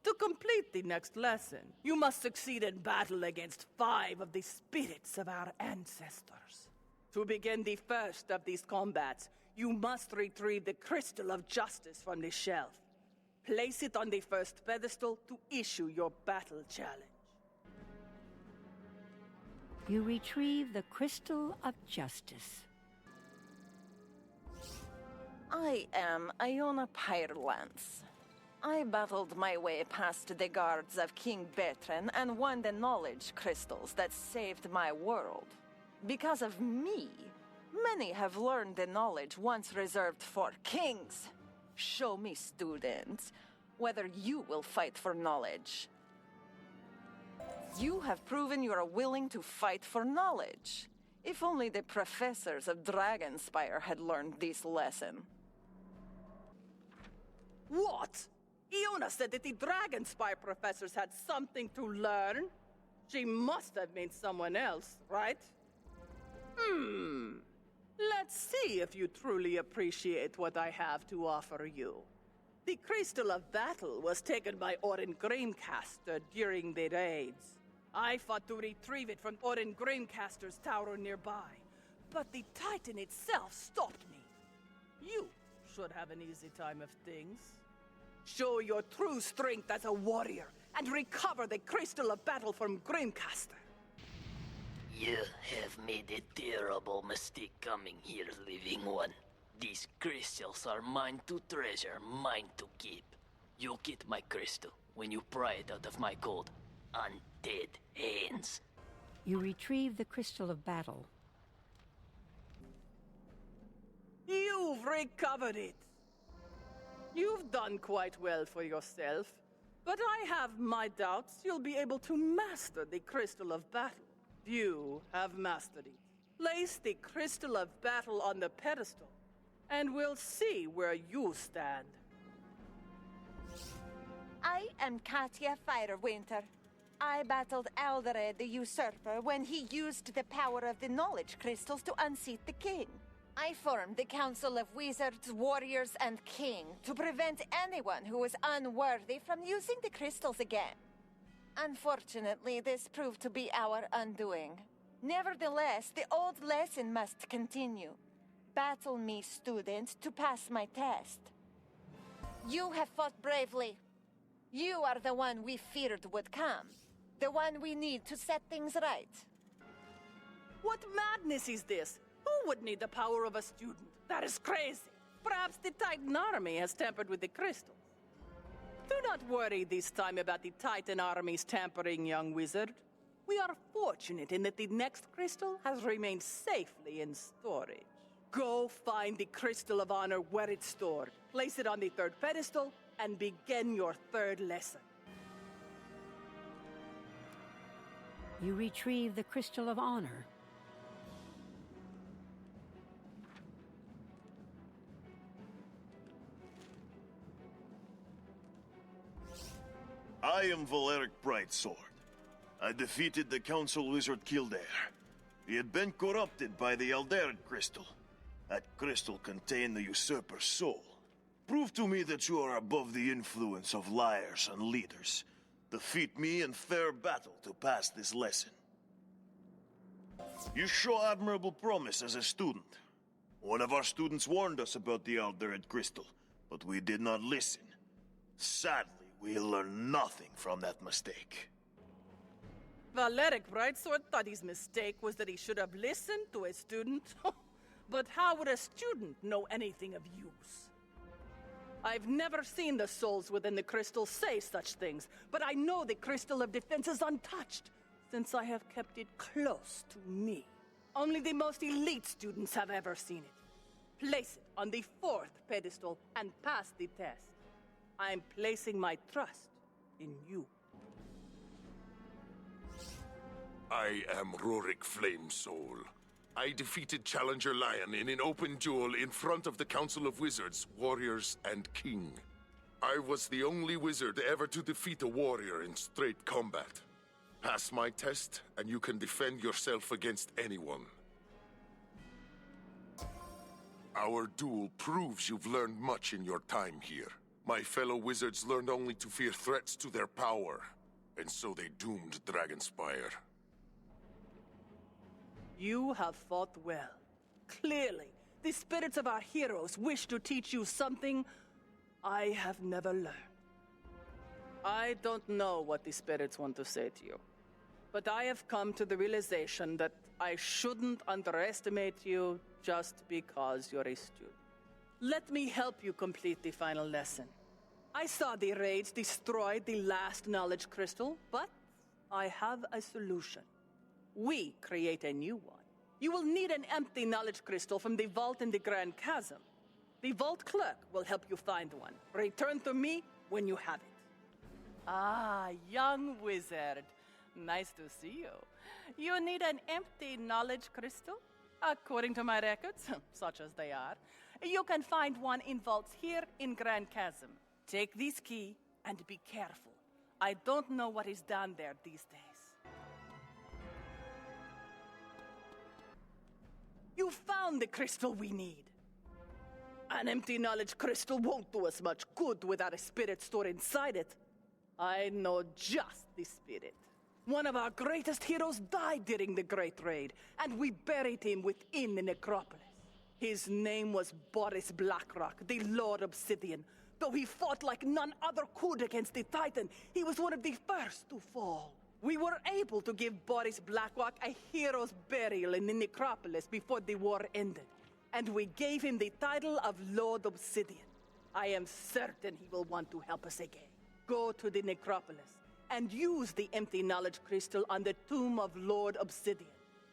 To complete the next lesson, you must succeed in battle against 5 of the spirits of our ancestors. To begin the first of these combats, you must retrieve the Crystal of Justice from the shelf. Place it on the first pedestal to issue your battle challenge. You retrieve the Crystal of Justice. I am Iona Pyrelance. I battled my way past the guards of King Bertrand and won the knowledge crystals that saved my world. Because of me, many have learned the knowledge once reserved for kings. Show me, students, whether you will fight for knowledge. You have proven you are willing to fight for knowledge. If only the professors of Dragonspyre had learned this lesson. What? Iona said that the Dragonspyre professors had something to learn? She must have meant someone else, right? Let's see if you truly appreciate what I have to offer you. The Crystal of Battle was taken by Orin Gramecaster during the raids. I fought to retrieve it from Orin Gramecaster's tower nearby, but the Titan itself stopped me. You should have an easy time of things. Show your true strength as a warrior and recover the Crystal of Battle from Gramecaster. You have made a terrible mistake coming here, living one. These crystals are mine to treasure, mine to keep. You'll get my crystal when you pry it out of my cold, undead hands. You retrieve the Crystal of Battle. You've recovered it. You've done quite well for yourself, but I have my doubts you'll be able to master the Crystal of Battle. You have mastered it. Place the Crystal of Battle on the pedestal, and we'll see where you stand. I am Katya Firewinter. I battled Aldered the Usurper when he used the power of the knowledge crystals to unseat the king. I formed the Council of Wizards, Warriors, and King to prevent anyone who was unworthy from using the crystals again. Unfortunately, this proved to be our undoing. Nevertheless, the old lesson must continue. Battle me, student, to pass my test. You have fought bravely. You are the one we feared would come. The one we need to set things right. What madness is this? Who would need the power of a student? That is crazy. Perhaps the Titan army has tampered with the crystals. Do not worry this time about the Titan army's tampering, young wizard. We are fortunate in that the next crystal has remained safely in storage. Go find the Crystal of Honor where it's stored, place it on the 3rd pedestal, and begin your 3rd lesson. You retrieve the Crystal of Honor. I am Valeric Brightsword. I defeated the Council Wizard Kildare. He had been corrupted by the Aldered Crystal. That crystal contained the Usurper's soul. Prove to me that you are above the influence of liars and leaders. Defeat me in fair battle to pass this lesson. You show admirable promise as a student. One of our students warned us about the Aldered Crystal, but we did not listen. Sadly, we learned nothing from that mistake. Valeric Brightsword thought his mistake was that he should have listened to a student. But how would a student know anything of use? I've never seen the souls within the crystal say such things, but I know the Crystal of Defense is untouched, since I have kept it close to me. Only the most elite students have ever seen it. Place it on the 4th pedestal and pass the test. I'm placing my trust in you. I am Rorik Flamesoul. I defeated Challenger Lion in an open duel in front of the Council of Wizards, Warriors, and King. I was the only wizard ever to defeat a warrior in straight combat. Pass my test, and you can defend yourself against anyone. Our duel proves you've learned much in your time here. My fellow wizards learned only to fear threats to their power, and so they doomed Dragonspyre. You have fought well. Clearly, the spirits of our heroes wish to teach you something I have never learned. I don't know what the spirits want to say to you, but I have come to the realization that I shouldn't underestimate you just because you're a student. Let me help you complete the final lesson. I saw the raids destroy the last knowledge crystal, but I have a solution. We create a new one. You will need an empty knowledge crystal from the vault in the Grand Chasm. The vault clerk will help you find one. Return to me when you have it. Ah, young wizard. Nice to see you. You need an empty knowledge crystal? According to my records, such as they are, you can find one in vaults here in Grand Chasm. Take this key and be careful. I don't know what is down there these days. You found the crystal we need. An empty knowledge crystal won't do us much good without a spirit stored inside it. I know just the spirit. One of our greatest heroes died during the Great Raid, and we buried him within the necropolis. His name was Boris Blackrock, the Lord Obsidian. Though he fought like none other could against the Titan, he was one of the first to fall. We were able to give Boris Blackrock a hero's burial in the necropolis before the war ended, and we gave him the title of Lord Obsidian. I am certain he will want to help us again. Go to the necropolis and use the empty knowledge crystal on the tomb of Lord Obsidian,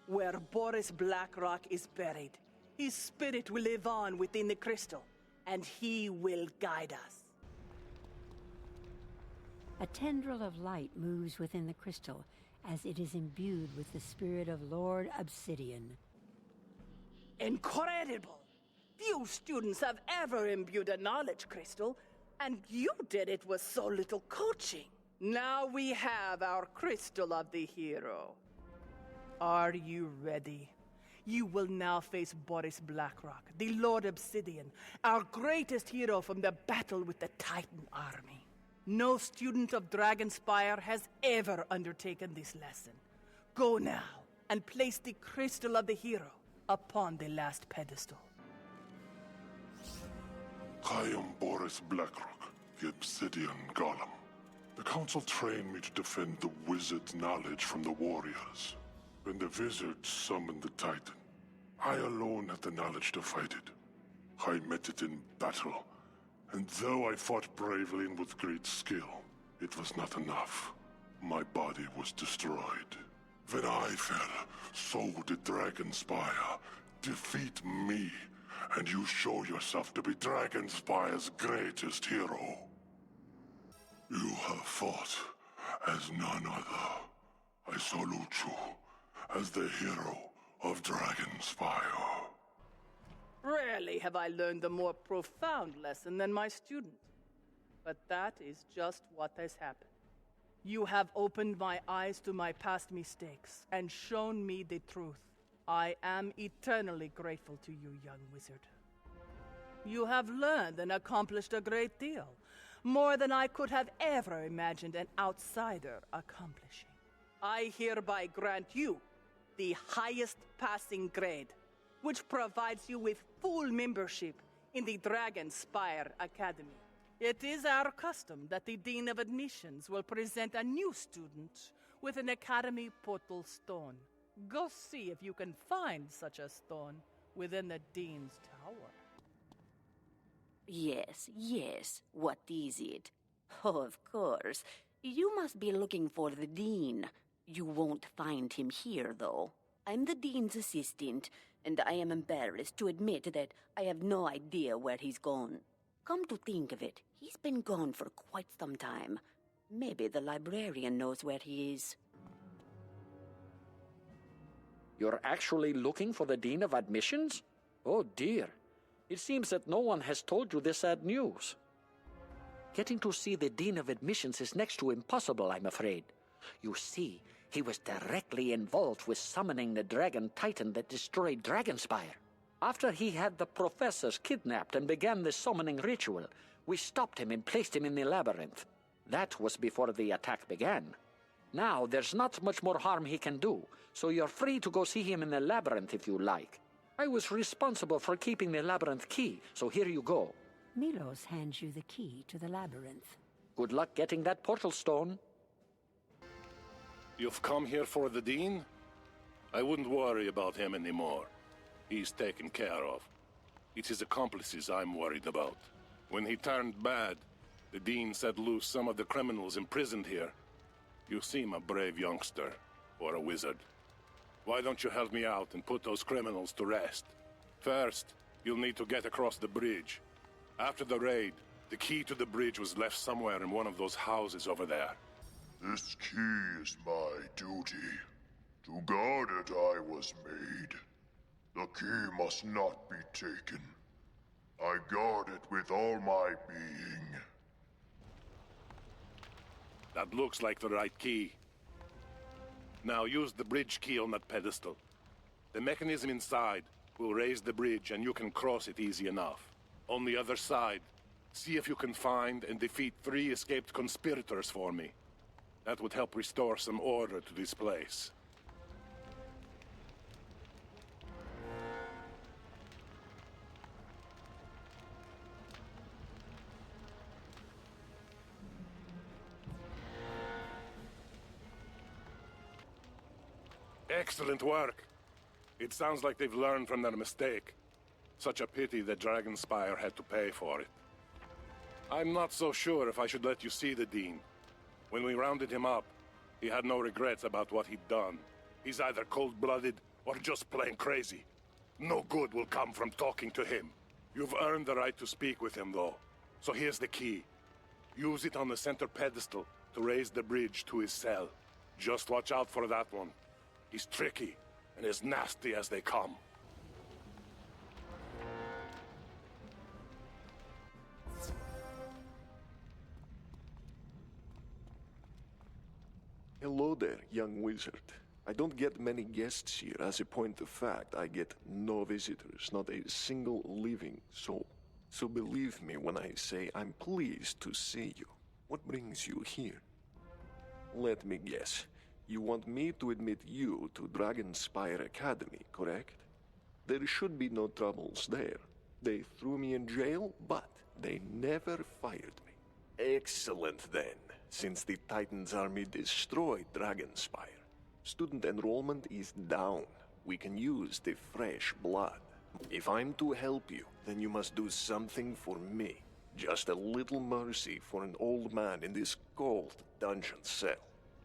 where Boris Blackrock is buried. His spirit will live on within the crystal, and he will guide us. A tendril of light moves within the crystal as it is imbued with the spirit of Lord Obsidian. Incredible! Few students have ever imbued a knowledge crystal, and you did it with so little coaching. Now we have our crystal of the hero. Are you ready? You will now face Boris Blackrock, the Lord Obsidian, our greatest hero from the battle with the Titan army. No student of Dragonspyre has ever undertaken this lesson. Go now and place the crystal of the hero upon the last pedestal. I am Boris Blackrock, the Obsidian Golem. The Council trained me to defend the wizard's knowledge from the warriors. When the wizards summoned the Titan, I alone had the knowledge to fight it. I met it in battle, and though I fought bravely and with great skill, it was not enough. My body was destroyed. When I fell, so did Dragonspyre. Defeat me, and you show yourself to be Dragonspyre's greatest hero. You have fought as none other. I salute you as the hero of Dragonspyre. Rarely have I learned a more profound lesson than my student. But that is just what has happened. You have opened my eyes to my past mistakes and shown me the truth. I am eternally grateful to you, young wizard. You have learned and accomplished a great deal, more than I could have ever imagined an outsider accomplishing. I hereby grant you the highest passing grade, which provides you with full membership in the Dragonspyre Academy. It is our custom that the Dean of Admissions will present a new student with an Academy portal stone. Go see if you can find such a stone within the Dean's tower. Yes. What is it? Oh, of course. You must be looking for the Dean. You won't find him here, though. I'm the Dean's assistant, and I am embarrassed to admit that I have no idea where he's gone. Come to think of it, he's been gone for quite some time. Maybe the librarian knows where he is. You're actually looking for the Dean of Admissions? Oh dear. It seems that no one has told you this sad news. Getting to see the Dean of Admissions is next to impossible, I'm afraid. You see, He was directly involved with summoning the dragon titan that destroyed Dragonspyre. After he had the professors kidnapped and began the summoning ritual, we stopped him and placed him in the labyrinth. That was before the attack began. Now, there's not much more harm he can do, so you're free to go see him in the labyrinth if you like. I was responsible for keeping the labyrinth key, so here you go. Milos hands you the key to the labyrinth. Good luck getting that portal stone. You've come here for the Dean? I wouldn't worry about him anymore. He's taken care of. It's his accomplices I'm worried about. When he turned bad, the Dean set loose some of the criminals imprisoned here. You seem a brave youngster, or a wizard. Why don't you help me out and put those criminals to rest? First, you'll need to get across the bridge. After the raid, the key to the bridge was left somewhere in one of those houses over there. This key is my duty. To guard it I was made. The key must not be taken. I guard it with all my being. That looks like the right key. Now use the bridge key on that pedestal. The mechanism inside will raise the bridge and you can cross it easy enough. On the other side, see if you can find and defeat 3 escaped conspirators for me. That would help restore some order to this place. Excellent work. It sounds like they've learned from their mistake. Such a pity that Dragonspyre had to pay for it. I'm not so sure if I should let you see the Dean. When we rounded him up, he had no regrets about what he'd done. He's either cold-blooded or just plain crazy. No good will come from talking to him. You've earned the right to speak with him, though. So here's the key. Use it on the center pedestal to raise the bridge to his cell. Just watch out for that one. He's tricky and as nasty as they come. Hello there, young wizard. I don't get many guests here. As a point of fact, I get no visitors, not a single living soul. So believe me when I say I'm pleased to see you. What brings you here? Let me guess. You want me to admit you to Dragonspyre Academy, correct? There should be no troubles there. They threw me in jail, but they never fired me. Excellent then, since the Titan's army destroyed Dragonspyre. Student enrollment is down. We can use the fresh blood. If I'm to help you, then you must do something for me. Just a little mercy for an old man in this cold dungeon cell.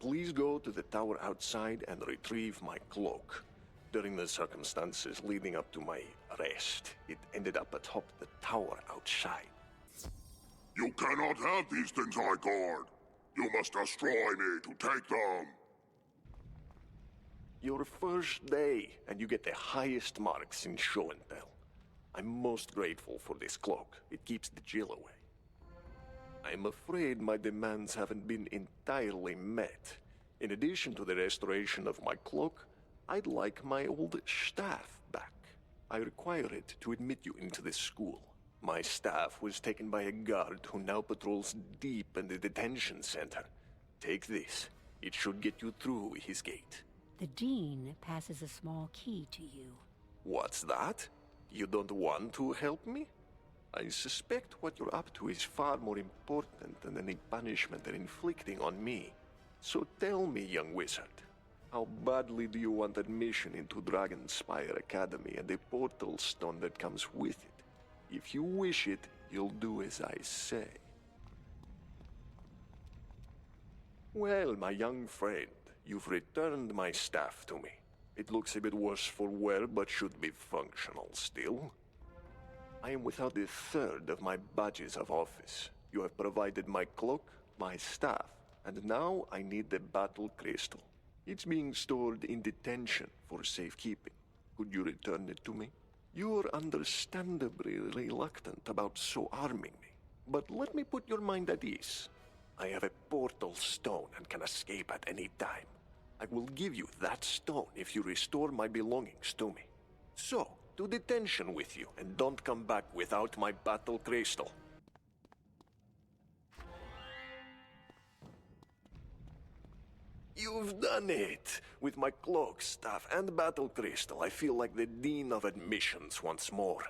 Please go to the tower outside and retrieve my cloak. During the circumstances leading up to my arrest, it ended up atop the tower outside. You cannot have these things I guard. You must destroy me to take them. Your first day, and you get the highest marks in show and tell. I'm most grateful for this cloak. It keeps the chill away. I'm afraid my demands haven't been entirely met. In addition to the restoration of my cloak, I'd like my old staff back. I require it to admit you into this school. My staff was taken by a guard who now patrols deep in the detention center. Take this. It should get you through his gate. The Dean passes a small key to you. What's that? You don't want to help me? I suspect what you're up to is far more important than any punishment they're inflicting on me. So tell me, young wizard, how badly do you want admission into Dragonspyre Academy and the portal stone that comes with it? If you wish it, you'll do as I say. Well, my young friend, you've returned my staff to me. It looks a bit worse for wear, but should be functional still. I am without a third of my badges of office. You have provided my cloak, my staff, and now I need the battle crystal. It's being stored in detention for safekeeping. Could you return it to me? You're understandably reluctant about so arming me, but let me put your mind at ease. I have a portal stone and can escape at any time. I will give you that stone if you restore my belongings to me. So, to detention with you, and don't come back without my battle crystal. You've done it! With my cloak, staff, and battle crystal, I feel like the Dean of Admissions once more.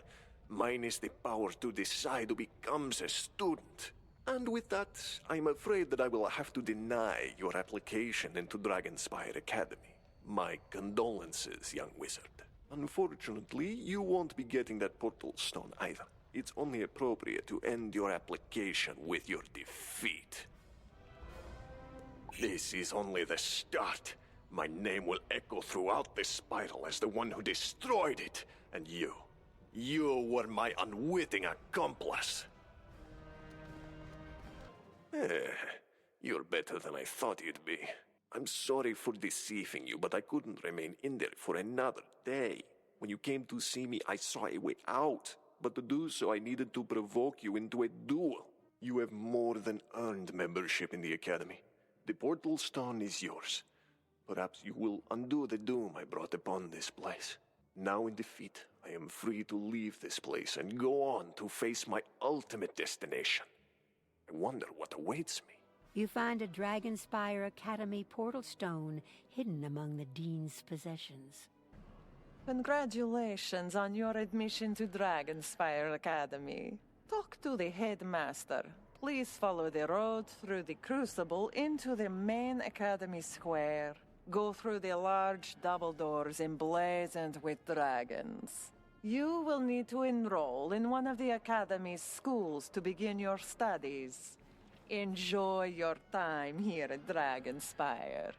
Mine is the power to decide who becomes a student. And with that, I'm afraid that I will have to deny your application into Dragonspyre Academy. My condolences, young wizard. Unfortunately, you won't be getting that portal stone either. It's only appropriate to end your application with your defeat. This is only the start. My name will echo throughout this spiral as the one who destroyed it. And you were my unwitting accomplice. You're better than I thought you'd be. I'm sorry for deceiving you, but I couldn't remain in there for another day. When you came to see me, I saw a way out. But to do so, I needed to provoke you into a duel. You have more than earned membership in the Academy. The portal stone is yours. Perhaps you will undo the doom I brought upon this place. Now in defeat, I am free to leave this place and go on to face my ultimate destination. I wonder what awaits me. You find a Dragonspyre Academy portal stone hidden among the Dean's possessions. Congratulations on your admission to Dragonspyre Academy. Talk to the headmaster. Please follow the road through the Crucible into the main Academy Square. Go through the large double doors emblazoned with dragons. You will need to enroll in one of the Academy's schools to begin your studies. Enjoy your time here at Dragonspyre.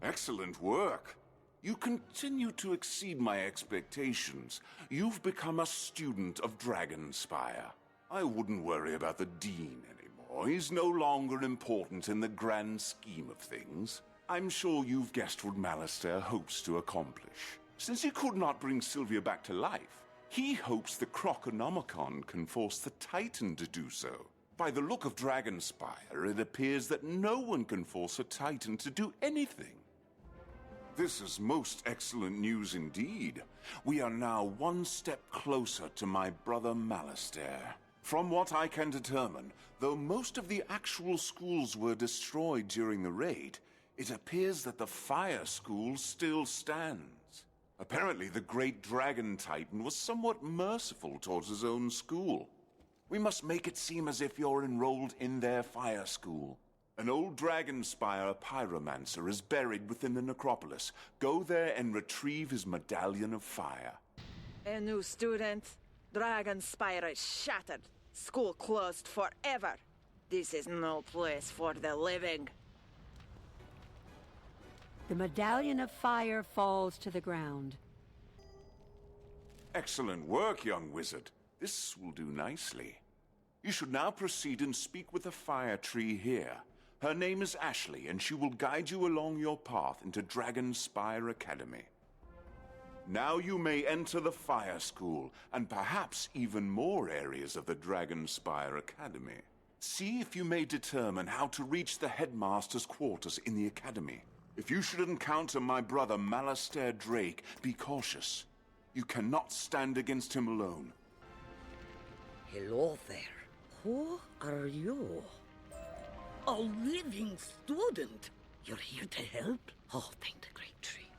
Excellent work. You continue to exceed my expectations. You've become a student of Dragonspyre. I wouldn't worry about the Dean anymore. He's no longer important in the grand scheme of things. I'm sure you've guessed what Malastair hopes to accomplish. Since he could not bring Sylvia back to life, he hopes the Croconomicon can force the Titan to do so. By the look of Dragonspyre, it appears that no one can force a Titan to do anything. This is most excellent news indeed. We are now one step closer to my brother Malastair. From what I can determine, though most of the actual schools were destroyed during the raid, it appears that the Fire School still stands. Apparently, the Great Dragon Titan was somewhat merciful towards his own school. We must make it seem as if you're enrolled in their Fire School. An old Dragonspyre pyromancer is buried within the necropolis. Go there and retrieve his medallion of fire. A new student? Dragonspyre is shattered. School closed forever. This is no place for the living. The medallion of fire falls to the ground. Excellent work, young wizard. This will do nicely. You should now proceed and speak with the fire tree here. Her name is Ashley, and she will guide you along your path into Dragonspyre Academy. Now you may enter the Fire School, and perhaps even more areas of the Dragonspyre Academy. See if you may determine how to reach the headmaster's quarters in the Academy. If you should encounter my brother Malastair Drake, be cautious. You cannot stand against him alone. Hello there. Who are you? A living student! You're here to help? Oh, thank the great tree.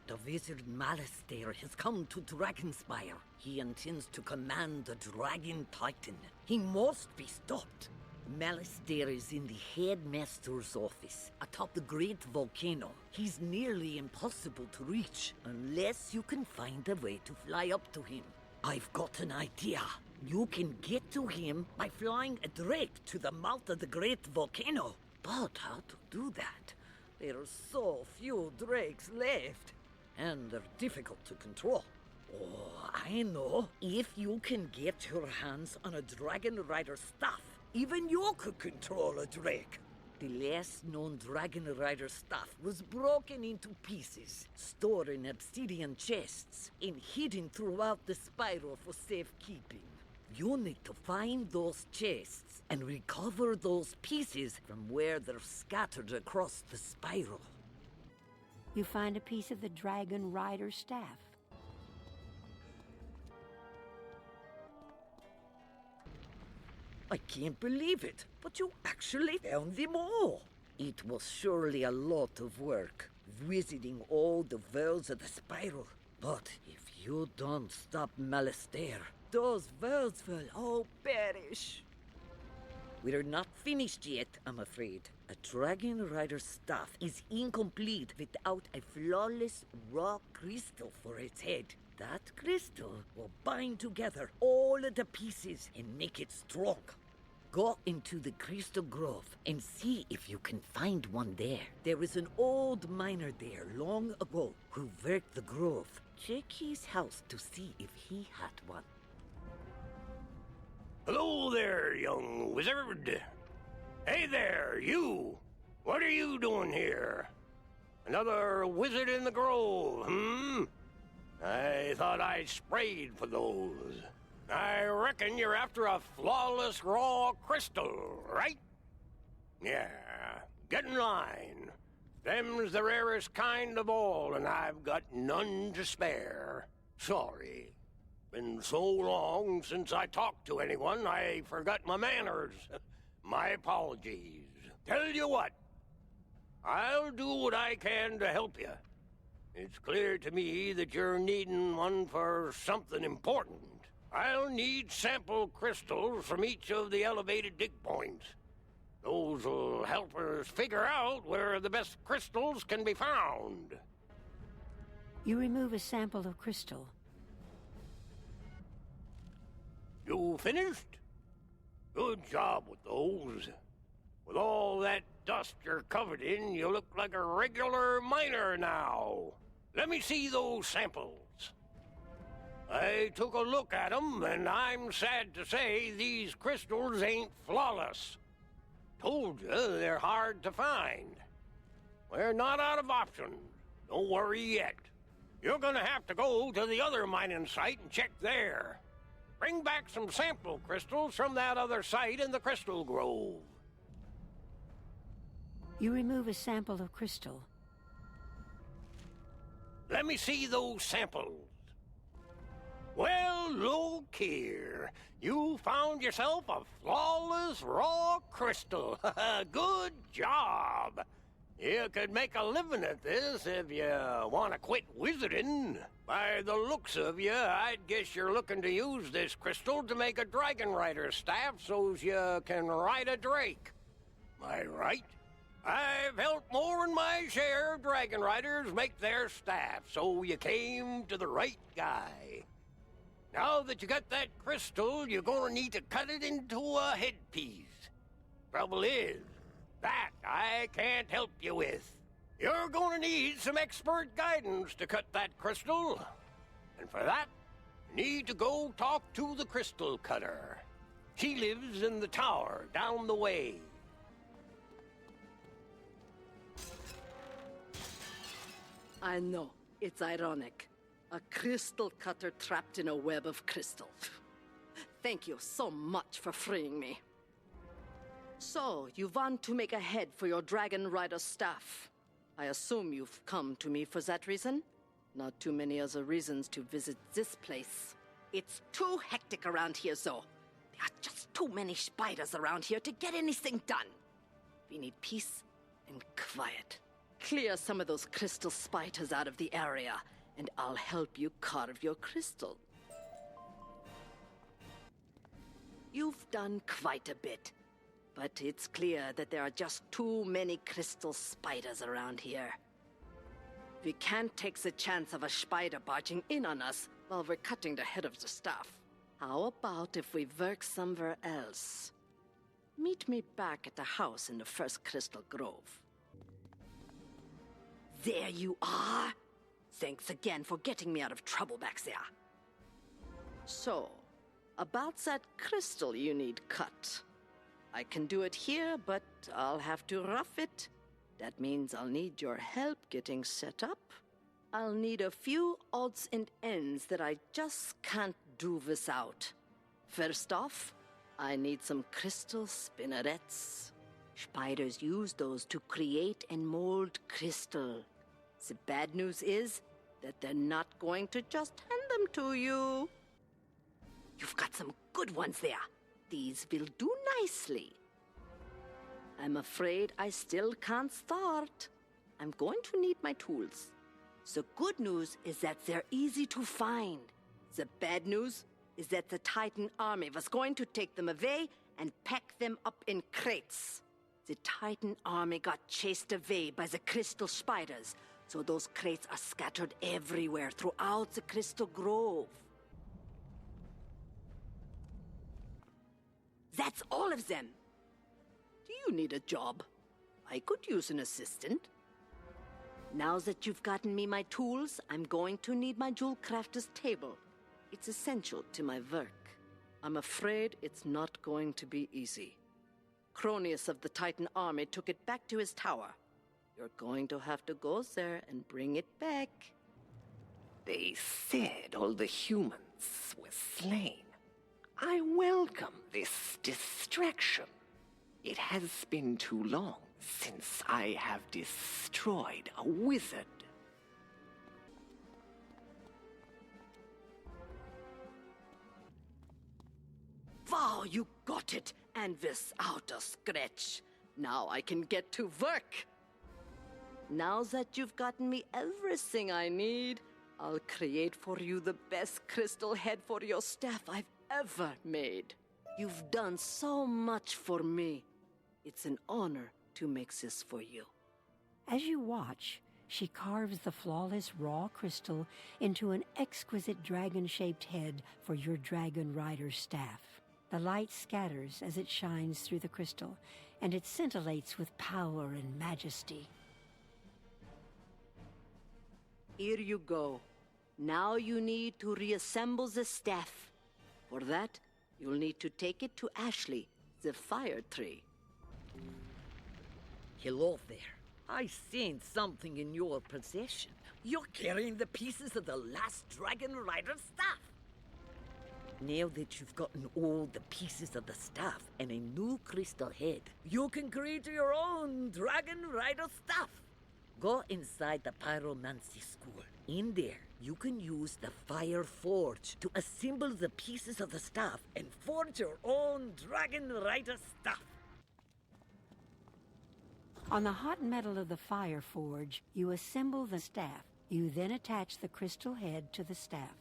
The wizard Malastair has come to Dragonspyre. He intends to command the Dragon Titan. He must be stopped. Malastair is in the headmaster's office, atop the great volcano. He's nearly impossible to reach, unless you can find a way to fly up to him. I've got an idea. You can get to him by flying a drake to the mouth of the great volcano. But how to do that? There are so few drakes left, and they're difficult to control. Oh, I know. If you can get your hands on a Dragon Rider staff, even you could control a drake. The last known Dragon Rider staff was broken into pieces, stored in obsidian chests, and hidden throughout the spiral for safekeeping. You need to find those chests and recover those pieces from where they're scattered across the spiral. You find a piece of the Dragon Rider staff. I can't believe it, but you actually found them all. It was surely a lot of work, visiting all the worlds of the spiral. But if you don't stop Malastair, those worlds will all perish. We're not finished yet, I'm afraid. A Dragon Rider's staff is incomplete without a flawless raw crystal for its head. That crystal will bind together all of the pieces and make it strong. Go into the Crystal Grove and see if you can find one there. There is an old miner there long ago who worked the grove. Check his house to see if he had one. Hello there, young wizard. Hey there, you. What are you doing here? Another wizard in the grove, hmm? I thought I sprayed for those. I reckon you're after a flawless raw crystal, right? Yeah, get in line. Them's the rarest kind of all, and I've got none to spare. Sorry. Been so long since I talked to anyone, I forgot my manners. My apologies. Tell you what, I'll do what I can to help you. It's clear to me that you're needing one for something important. I'll need sample crystals from each of the elevated dig points. Those will help us figure out where the best crystals can be found. You remove a sample of crystal. You finished? Good job with those. With all that dust you're covered in, you look like a regular miner now. Let me see those samples. I took a look at them, and I'm sad to say these crystals ain't flawless. Told you they're hard to find. We're not out of options. Don't worry yet. You're gonna have to go to the other mining site and check there. Bring back some sample crystals from that other site in the Crystal Grove. You remove a sample of crystal. Let me see those samples. Well, look here. You found yourself a flawless raw crystal. Good job. You could make a living at this if you want to quit wizarding. By the looks of you, I'd guess you're looking to use this crystal to make a Dragon Rider staff so's you can ride a drake. Am I right? I've helped more than my share of Dragon Riders make their staff, so you came to the right guy. Now that you got that crystal, you're gonna need to cut it into a headpiece. Trouble is, that I can't help you with. You're gonna need some expert guidance to cut that crystal. And for that, you need to go talk to the crystal cutter. She lives in the tower down the way. I know, it's ironic. A crystal cutter trapped in a web of crystal. Thank you so much for freeing me. So, you want to make a head for your Dragon Rider staff. I assume you've come to me for that reason? Not too many other reasons to visit this place. It's too hectic around here, though. There are just too many spiders around here to get anything done. We need peace and quiet. Clear some of those crystal spiders out of the area, and I'll help you carve your crystal. You've done quite a bit, but it's clear that there are just too many crystal spiders around here. We can't take the chance of a spider barging in on us while we're cutting the head of the staff. How about if we work somewhere else? Meet me back at the house in the first Crystal Grove. There you are! Thanks again for getting me out of trouble back there. So, about that crystal you need cut. I can do it here, but I'll have to rough it. That means I'll need your help getting set up. I'll need a few odds and ends that I just can't do without. First off, I need some crystal spinnerets. Spiders use those to create and mold crystal. The bad news is that they're not going to just hand them to you. You've got some good ones there. These will do nicely. I'm afraid I still can't start. I'm going to need my tools. The good news is that they're easy to find. The bad news is that the Titan army was going to take them away and pack them up in crates. The Titan army got chased away by the crystal spiders, so those crates are scattered everywhere throughout the Crystal Grove. That's all of them. Do you need a job? I could use an assistant. Now that you've gotten me my tools, I'm going to need my jewel crafter's table. It's essential to my work. I'm afraid it's not going to be easy. Cronius of the Titan army took it back to his tower. You're going to have to go there and bring it back. They said all the humans were slain. I welcome this distraction. It has been too long since I have destroyed a wizard. Wow, you got it, and without a scratch. Now I can get to work. Now that you've gotten me everything I need, I'll create for you the best crystal head for your staff I've ever made. You've done so much for me. It's an honor to make this for you. As you watch, she carves the flawless raw crystal into an exquisite dragon-shaped head for your dragon rider staff. The light scatters as it shines through the crystal, and it scintillates with power and majesty. Here you go. Now you need to reassemble the staff. For that, you'll need to take it to Ashley, the fire tree. Hello there. I seen something in your possession. You're carrying the pieces of the last Dragon Rider staff. Now that you've gotten all the pieces of the staff and a new crystal head, you can create your own Dragon Rider staff. Go inside the pyromancy school. In there, you can use the fire forge to assemble the pieces of the staff and forge your own Dragon Rider staff. On the hot metal of the fire forge, you assemble the staff. You then attach the crystal head to the staff.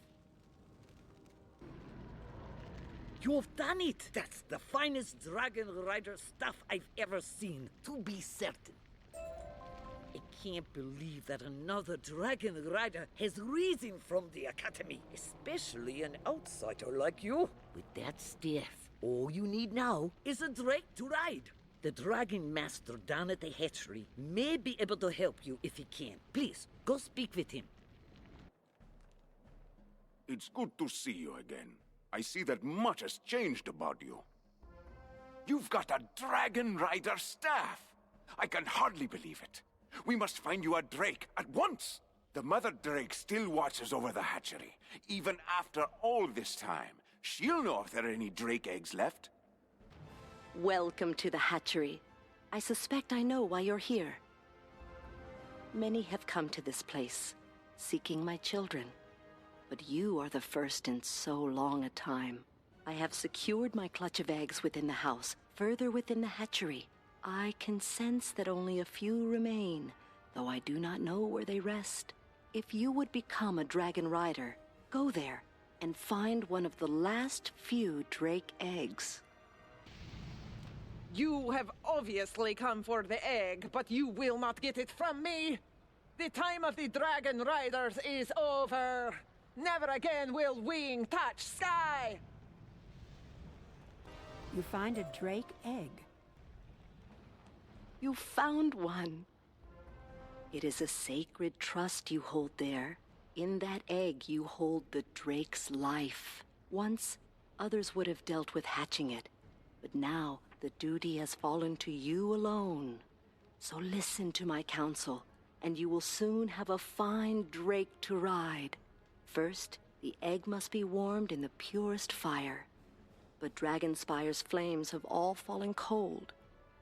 You've done it! That's the finest Dragon Rider stuff I've ever seen, to be certain. I can't believe that another Dragon Rider has risen from the Academy, especially an outsider like you. With that staff, all you need now is a drake to ride. The Dragon Master down at the hatchery may be able to help you if he can. Please, go speak with him. It's good to see you again. I see that much has changed about you. You've got a Dragon Rider staff. I can hardly believe it. We must find you a drake at once. The mother drake still watches over the hatchery. Even after all this time, she'll know if there are any drake eggs left. Welcome to the hatchery. I suspect I know why you're here. Many have come to this place, seeking my children. But you are the first in so long a time. I have secured my clutch of eggs within the house, further within the hatchery. I can sense that only a few remain, though I do not know where they rest. If you would become a dragon rider, go there and find one of the last few drake eggs. You have obviously come for the egg, but you will not get it from me. The time of the Dragon Riders is over. Never again will wing touch sky. You find a drake egg. You found one. It is a sacred trust you hold there. In that egg, you hold the drake's life. Once, others would have dealt with hatching it, but now the duty has fallen to you alone. So listen to my counsel, and you will soon have a fine drake to ride. First, the egg must be warmed in the purest fire. But Dragonspire's flames have all fallen cold,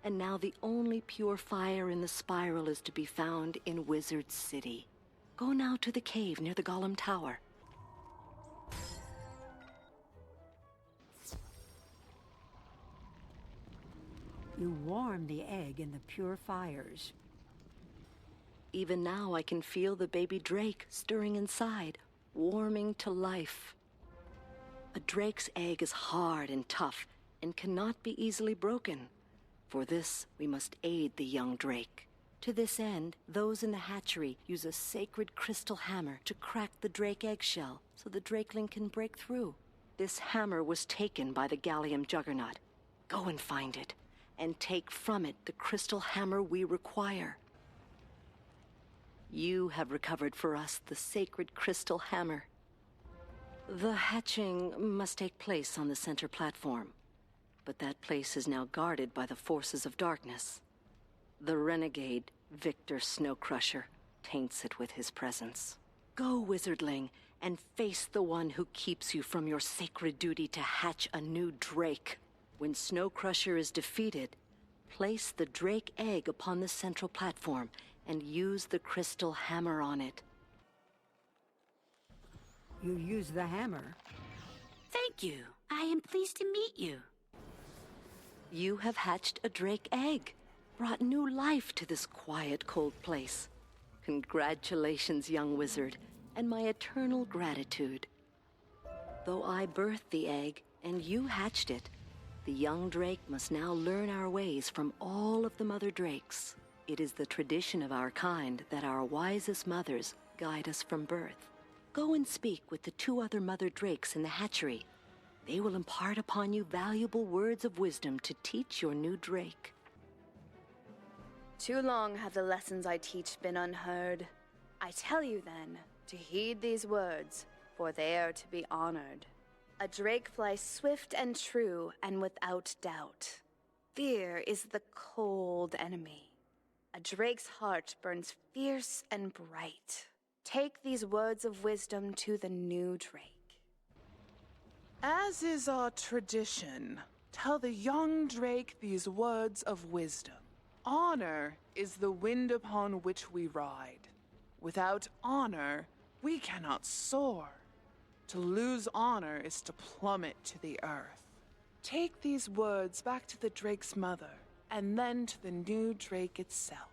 and now the only pure fire in the spiral is to be found in Wizard City. Go now to the cave near the Golem Tower. You warm the egg in the pure fires. Even now I can feel the baby drake stirring inside, warming to life. A drake's egg is hard and tough and cannot be easily broken. For this, we must aid the young drake. To this end, those in the hatchery use a sacred crystal hammer to crack the drake eggshell so the drakeling can break through. This hammer was taken by the Gallium Juggernaut. Go and find it, and take from it the crystal hammer we require. You have recovered for us the sacred crystal hammer. The hatching must take place on the center platform, but that place is now guarded by the forces of darkness. The renegade, Victor Snowcrusher, taints it with his presence. Go, wizardling, and face the one who keeps you from your sacred duty to hatch a new drake. When Snowcrusher is defeated, place the drake egg upon the central platform and use the crystal hammer on it. You use the hammer. Thank you. I am pleased to meet you. You have hatched a drake egg, brought new life to this quiet, cold place. Congratulations, young wizard, and my eternal gratitude. Though I birthed the egg and you hatched it, the young drake must now learn our ways from all of the mother drakes. It is the tradition of our kind that our wisest mothers guide us from birth. Go and speak with the 2 other mother drakes in the hatchery. They will impart upon you valuable words of wisdom to teach your new drake. Too long have the lessons I teach been unheard. I tell you then, to heed these words, for they are to be honored. A drake flies swift and true and without doubt. Fear is the cold enemy. A drake's heart burns fierce and bright. Take these words of wisdom to the new drake. As is our tradition, tell the young drake these words of wisdom. Honor is the wind upon which we ride. Without honor, we cannot soar. To lose honor is to plummet to the earth. Take these words back to the drake's mother, and then to the new drake itself.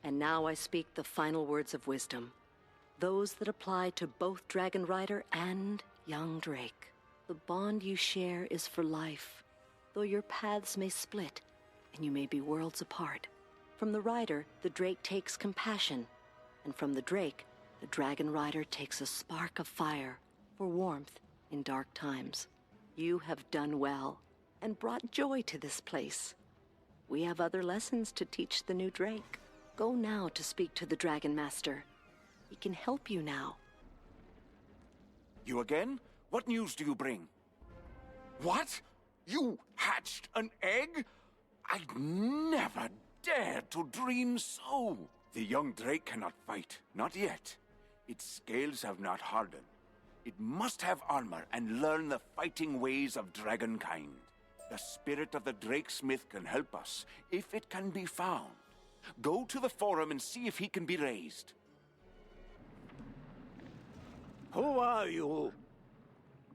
And now I speak the final words of wisdom, those that apply to both Dragon Rider and young drake. The bond you share is for life, though your paths may split, and you may be worlds apart. From the rider, the drake takes compassion, and from the drake, the Dragon Rider takes a spark of fire for warmth in dark times. You have done well, and brought joy to this place. We have other lessons to teach the new drake. Go now to speak to the Dragon Master. He can help you now. You again? What news do you bring? What? You hatched an egg? I'd never dared to dream so. The young drake cannot fight, not yet. Its scales have not hardened. It must have armor and learn the fighting ways of dragonkind. The spirit of the Drakesmith can help us, if it can be found. Go to the forum and see if he can be raised. Who are you?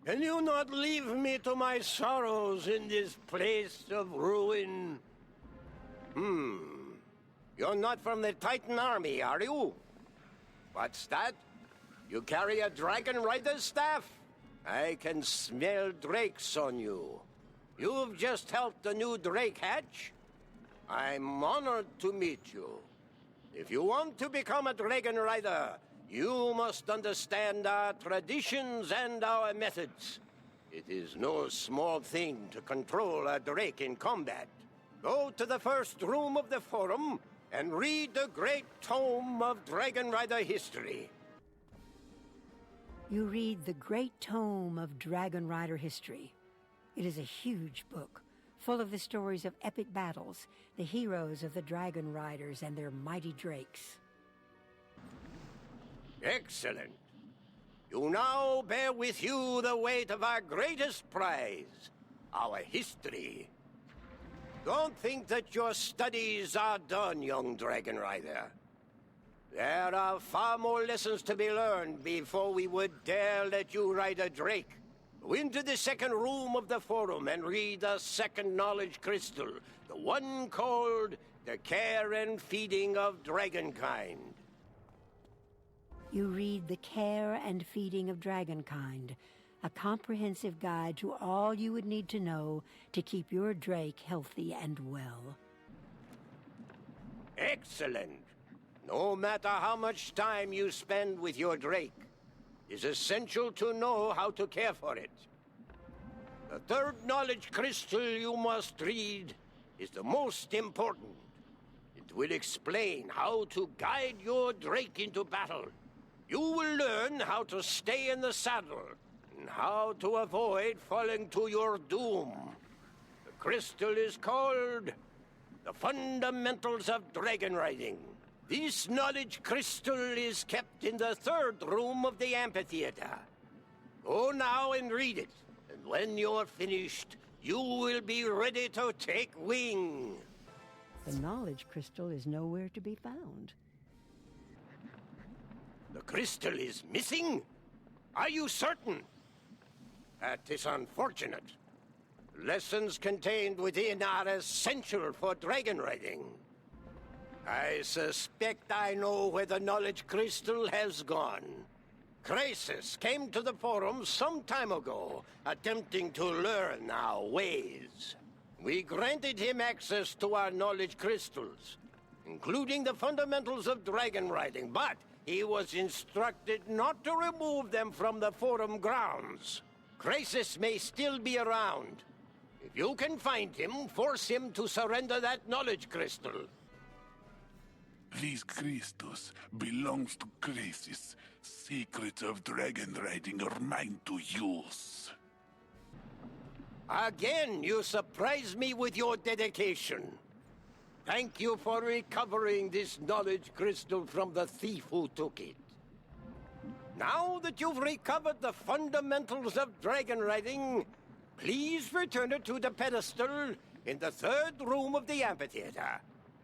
Can you not leave me to my sorrows in this place of ruin? You're not from the Titan army, are you? What's that? You carry a Dragon Rider's staff? I can smell drakes on you. You've just helped the new drake hatch? I'm honored to meet you. If you want to become a Dragon Rider, you must understand our traditions and our methods. It is no small thing to control a drake in combat. Go to the first room of the forum and read the great tome of Dragon Rider history. You read the great tome of Dragon Rider history. It is a huge book, full of the stories of epic battles, the heroes of the Dragon Riders and their mighty drakes. Excellent. You now bear with you the weight of our greatest prize, our history. Don't think that your studies are done, young Dragon Rider. There are far more lessons to be learned before we would dare let you ride a drake. Go into the second room of the forum and read the second knowledge crystal, the one called The Care and Feeding of Dragonkind. You read The Care and Feeding of Dragonkind, a comprehensive guide to all you would need to know to keep your drake healthy and well. Excellent. No matter how much time you spend with your drake, it's essential to know how to care for it. The third knowledge crystal you must read is the most important. It will explain how to guide your drake into battle. You will learn how to stay in the saddle and how to avoid falling to your doom. The crystal is called the Fundamentals of Dragon Riding. This knowledge crystal is kept in the third room of the amphitheater. Go now and read it, and when you're finished, you will be ready to take wing. The knowledge crystal is nowhere to be found. The crystal is missing? Are you certain? That is unfortunate. Lessons contained within are essential for dragon riding. I suspect I know where the knowledge crystal has gone. Crisis came to the forum some time ago, attempting to learn our ways. We granted him access to our knowledge crystals, including the fundamentals of dragon riding, but he was instructed not to remove them from the forum grounds. Crisis may still be around. If you can find him, force him to surrender that knowledge crystal. These crystals belongs to Crisis. Secrets of dragon riding are mine to use. Again, you surprise me with your dedication. Thank you for recovering this knowledge crystal from the thief who took it. Now that you've recovered the fundamentals of dragon riding, please return it to the pedestal in the third room of the amphitheater.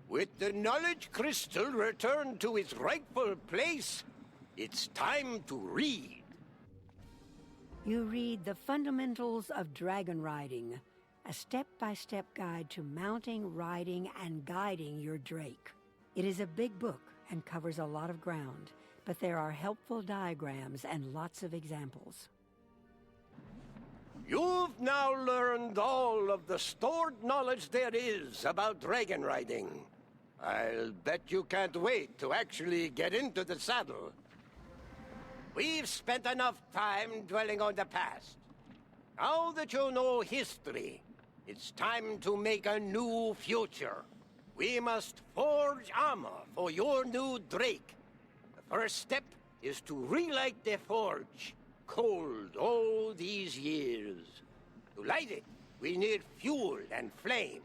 With the knowledge crystal returned to its rightful place, it's time to read. You read The Fundamentals of Dragon Riding, a step-by-step guide to mounting, riding, and guiding your drake. It is a big book and covers a lot of ground, but there are helpful diagrams and lots of examples. You've now learned all of the stored knowledge there is about dragon riding. I'll bet you can't wait to actually get into the saddle. We've spent enough time dwelling on the past. Now that you know history, it's time to make a new future. We must forge armor for your new drake. The first step is to relight the forge, cold all these years. To light it, we need fuel and flame.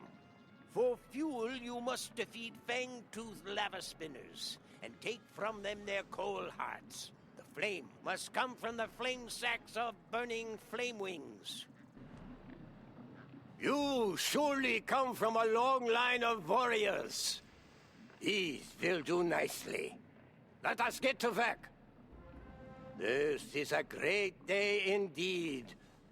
For fuel, you must defeat fang-toothed lava spinners and take from them their coal hearts. The flame must come from the flame sacks of burning flame wings. You surely come from a long line of warriors. These will do nicely. Let us get to work. This is a great day indeed,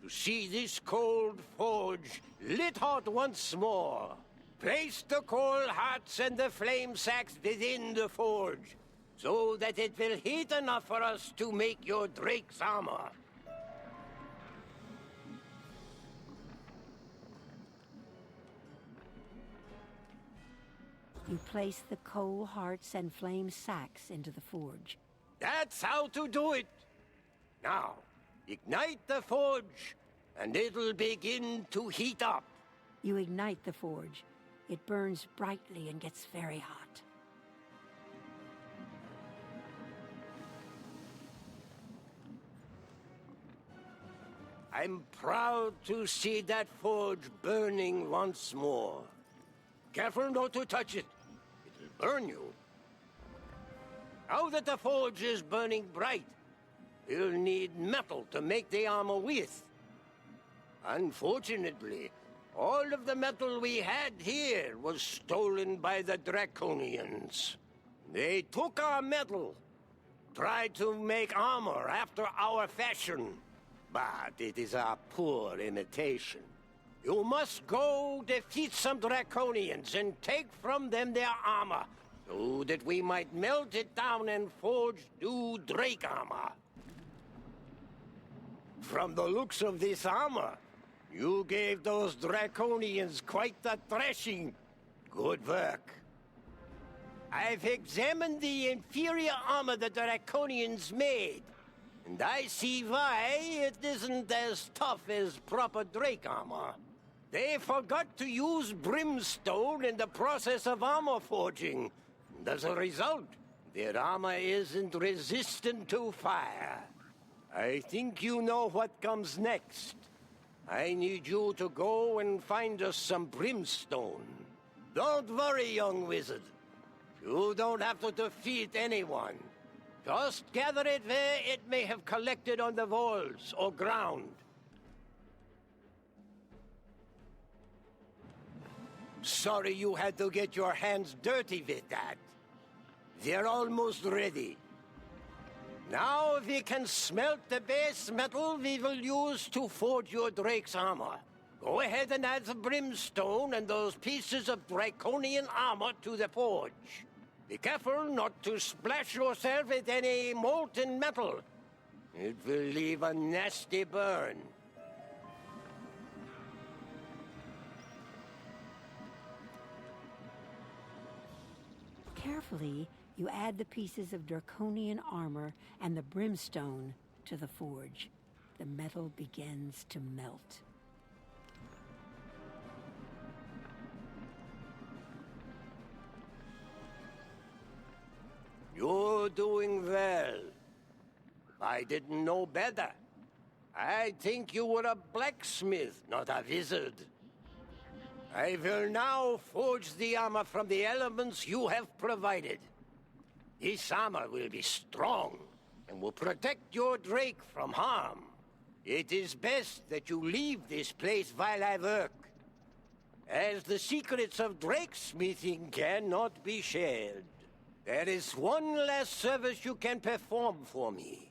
to see this cold forge lit hot once more. Place the coal hearts and the flame sacks within the forge, so that it will heat enough for us to make your drake's armor. You place the coal hearts and flame sacks into the forge. That's how to do it. Now, ignite the forge, and it'll begin to heat up. You ignite the forge. It burns brightly and gets very hot. I'm proud to see that forge burning once more. Careful not to touch it. It'll burn you. Now that the forge is burning bright, we'll need metal to make the armor with. Unfortunately, all of the metal we had here was stolen by the Draconians. They took our metal, tried to make armor after our fashion, but it is a poor imitation. You must go defeat some Draconians and take from them their armor, so that we might melt it down and forge new Drake armor. From the looks of this armor, you gave those Draconians quite the thrashing. Good work. I've examined the inferior armor the Draconians made, and I see why it isn't as tough as proper Drake armor. They forgot to use brimstone in the process of armor forging, and as a result, their armor isn't resistant to fire. I think you know what comes next. I need you to go and find us some brimstone. Don't worry, young wizard. You don't have to defeat anyone. Just gather it where it may have collected on the walls or ground. Sorry you had to get your hands dirty with that. They're almost ready. Now we can smelt the base metal we will use to forge your Drake's armor. Go ahead and add the brimstone and those pieces of Draconian armor to the forge. Be careful not to splash yourself with any molten metal. It will leave a nasty burn. Carefully, you add the pieces of Draconian armor and the brimstone to the forge. The metal begins to melt. You're doing well. If I didn't know better, I'd think you were a blacksmith, not a wizard. I will now forge the armor from the elements you have provided. This armor will be strong and will protect your Drake from harm. It is best that you leave this place while I work, as the secrets of drakesmithing cannot be shared. There is one last service you can perform for me.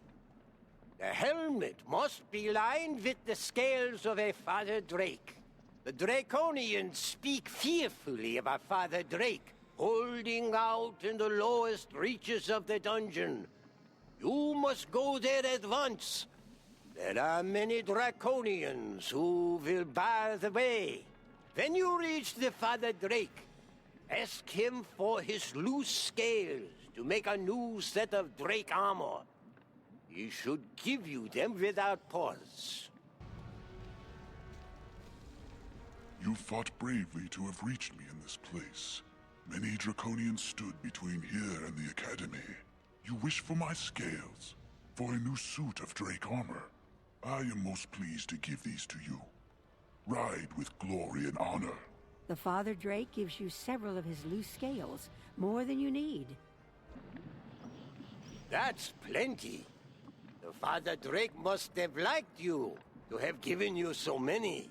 The helmet must be lined with the scales of a Father Drake. The Draconians speak fearfully of a Father Drake, holding out in the lowest reaches of the dungeon. You must go there at once. There are many Draconians who will bar the way. When you reach the Father Drake, ask him for his loose scales to make a new set of Drake armor. He should give you them without pause. You fought bravely to have reached me in this place. Many Draconians stood between here and the Academy. You wish for my scales, for a new suit of Drake armor. I am most pleased to give these to you. Ride with glory and honor. The Father Drake gives you several of his loose scales, more than you need. That's plenty. The Father Drake must have liked you to have given you so many.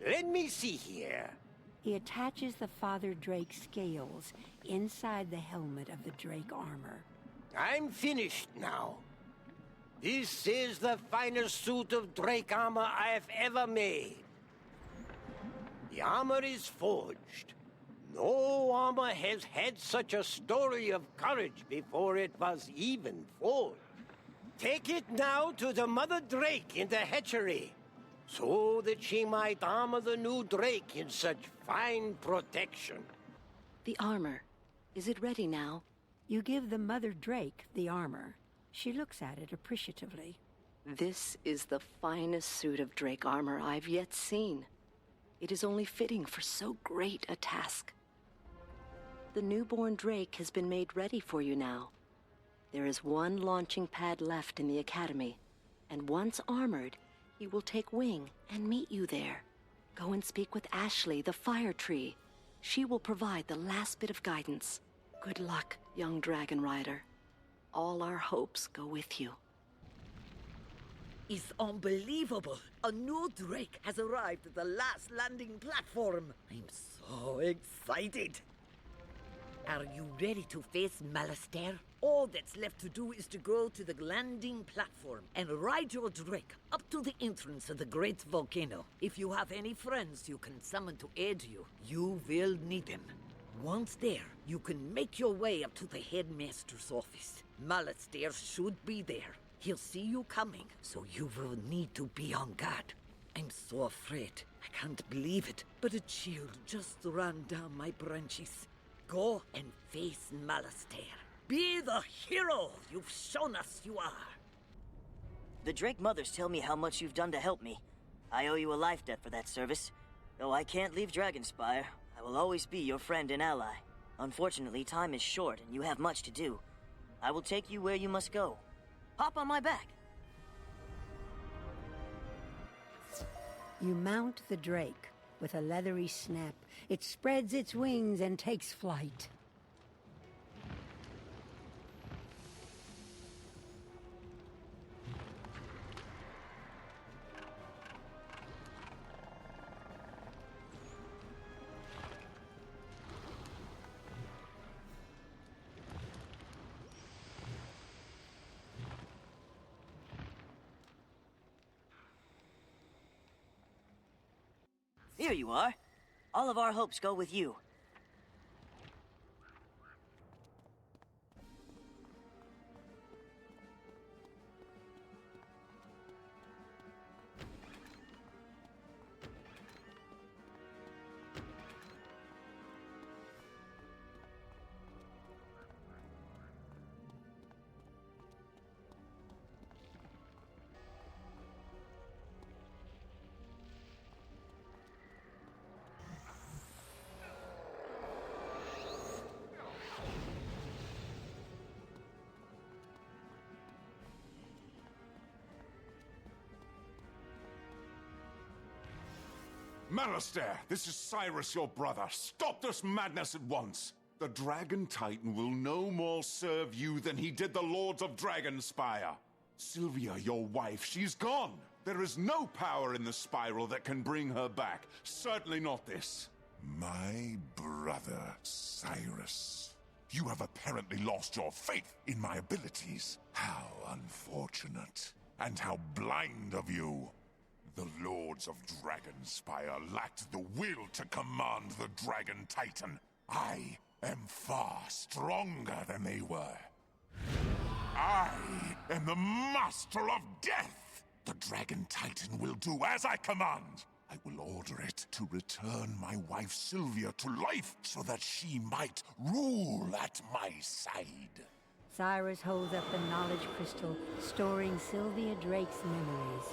Let me see here. He attaches the Father Drake scales inside the helmet of the Drake armor. I'm finished now. This is the finest suit of Drake armor I've ever made. The armor is forged. No armor has had such a story of courage before it was even forged. Take it now to the Mother Drake in the hatchery, so that she might armor the new Drake in such fine protection. The armor. Is it ready now? You give the Mother Drake the armor. She looks at it appreciatively. This is the finest suit of Drake armor I've yet seen. It is only fitting for so great a task. The newborn Drake has been made ready for you now. There is one launching pad left in the Academy, and once armored, he will take wing and meet you there. Go and speak with Ashley, the Fire Tree. She will provide the last bit of guidance. Good luck, young Dragon Rider. All our hopes go with you. is unbelievable. A new Drake has arrived at the last landing platform. I'm so excited. Are you ready to face Malastair? All that's left to do is to go to the landing platform and ride your Drake up to the entrance of the great volcano. If you have any friends you can summon to aid you, you will need them. Once there, you can make your way up to the headmaster's office. Malastair should be there. He'll see you coming, so you will need to be on guard. I'm so afraid. I can't believe it, but a chill just ran down my branches. Go and face Malastair. Be the hero you've shown us you are. The Drake Mothers tell me how much you've done to help me. I owe you a life debt for that service. Though I can't leave Dragonspyre, I will always be your friend and ally. Unfortunately, time is short and you have much to do. I will take you where you must go. Hop on my back. You mount the Drake. With a leathery snap, it spreads its wings and takes flight. Here you are. All of our hopes go with you. Malastair, this is Cyrus, your brother. Stop this madness at once. The Dragon Titan will no more serve you than he did the Lords of Dragonspyre. Sylvia, your wife, she's gone. There is no power in the spiral that can bring her back. Certainly not this. My brother, Cyrus. You have apparently lost your faith in my abilities. How unfortunate. And how blind of you. The Lords of Dragonspyre lacked the will to command the Dragon Titan. I am far stronger than they were. I am the Master of Death! The Dragon Titan will do as I command. I will order it to return my wife Sylvia to life so that she might rule at my side. Cyrus holds up the knowledge crystal, storing Sylvia Drake's memories.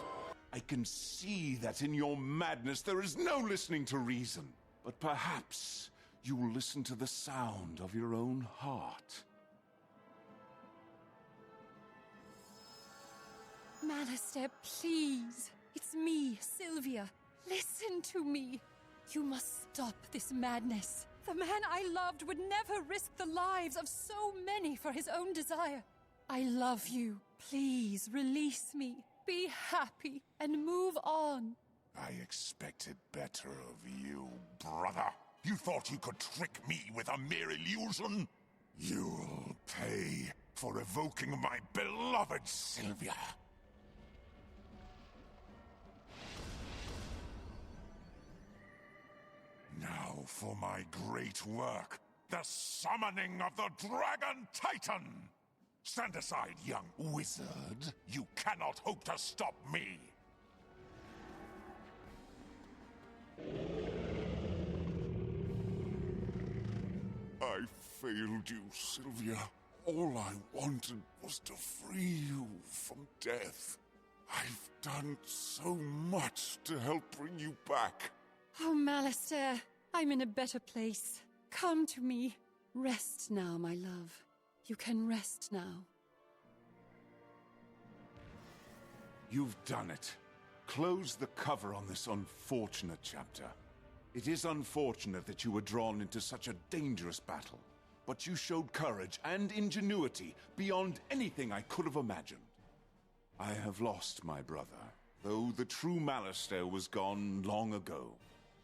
I can see that in your madness there is no listening to reason. But perhaps you will listen to the sound of your own heart. Malastair, please. It's me, Sylvia. Listen to me. You must stop this madness. The man I loved would never risk the lives of so many for his own desire. I love you. Please release me. Be happy and move on. I expected better of you, brother. You thought you could trick me with a mere illusion? You'll pay for evoking my beloved Sylvia. Now for my great work, the summoning of the Dragon Titan! Stand aside, young wizard. You cannot hope to stop me. I failed you, Sylvia. All I wanted was to free you from death. I've done so much to help bring you back. Oh, Malastair, I'm in a better place. Come to me. Rest now, my love. You can rest now. You've done it. Close the cover on this unfortunate chapter. It is unfortunate that you were drawn into such a dangerous battle, but you showed courage and ingenuity beyond anything I could have imagined. I have lost my brother, though the true Malistaire was gone long ago.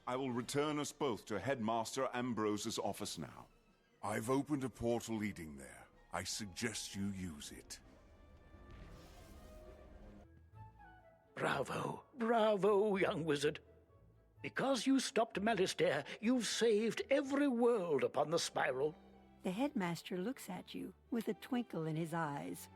I will return us both to Headmaster Ambrose's office now. I've opened a portal leading there. I suggest you use it. Bravo, bravo, young wizard. Because you stopped Malistaire, you've saved every world upon the spiral. The headmaster looks at you with a twinkle in his eyes.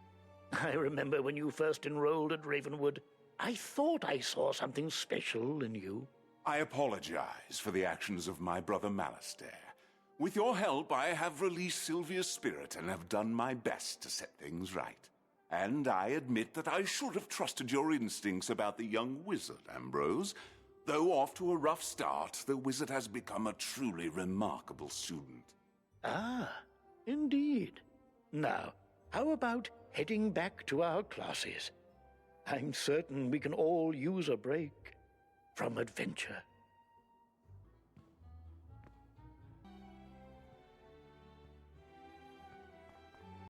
I remember when you first enrolled at Ravenwood. I thought I saw something special in you. I apologize for the actions of my brother Malistaire. With your help, I have released Sylvia's spirit and have done my best to set things right. And I admit that I should have trusted your instincts about the young wizard, Ambrose. Though off to a rough start, the wizard has become a truly remarkable student. Ah, indeed. Now, how about heading back to our classes? I'm certain we can all use a break from adventure.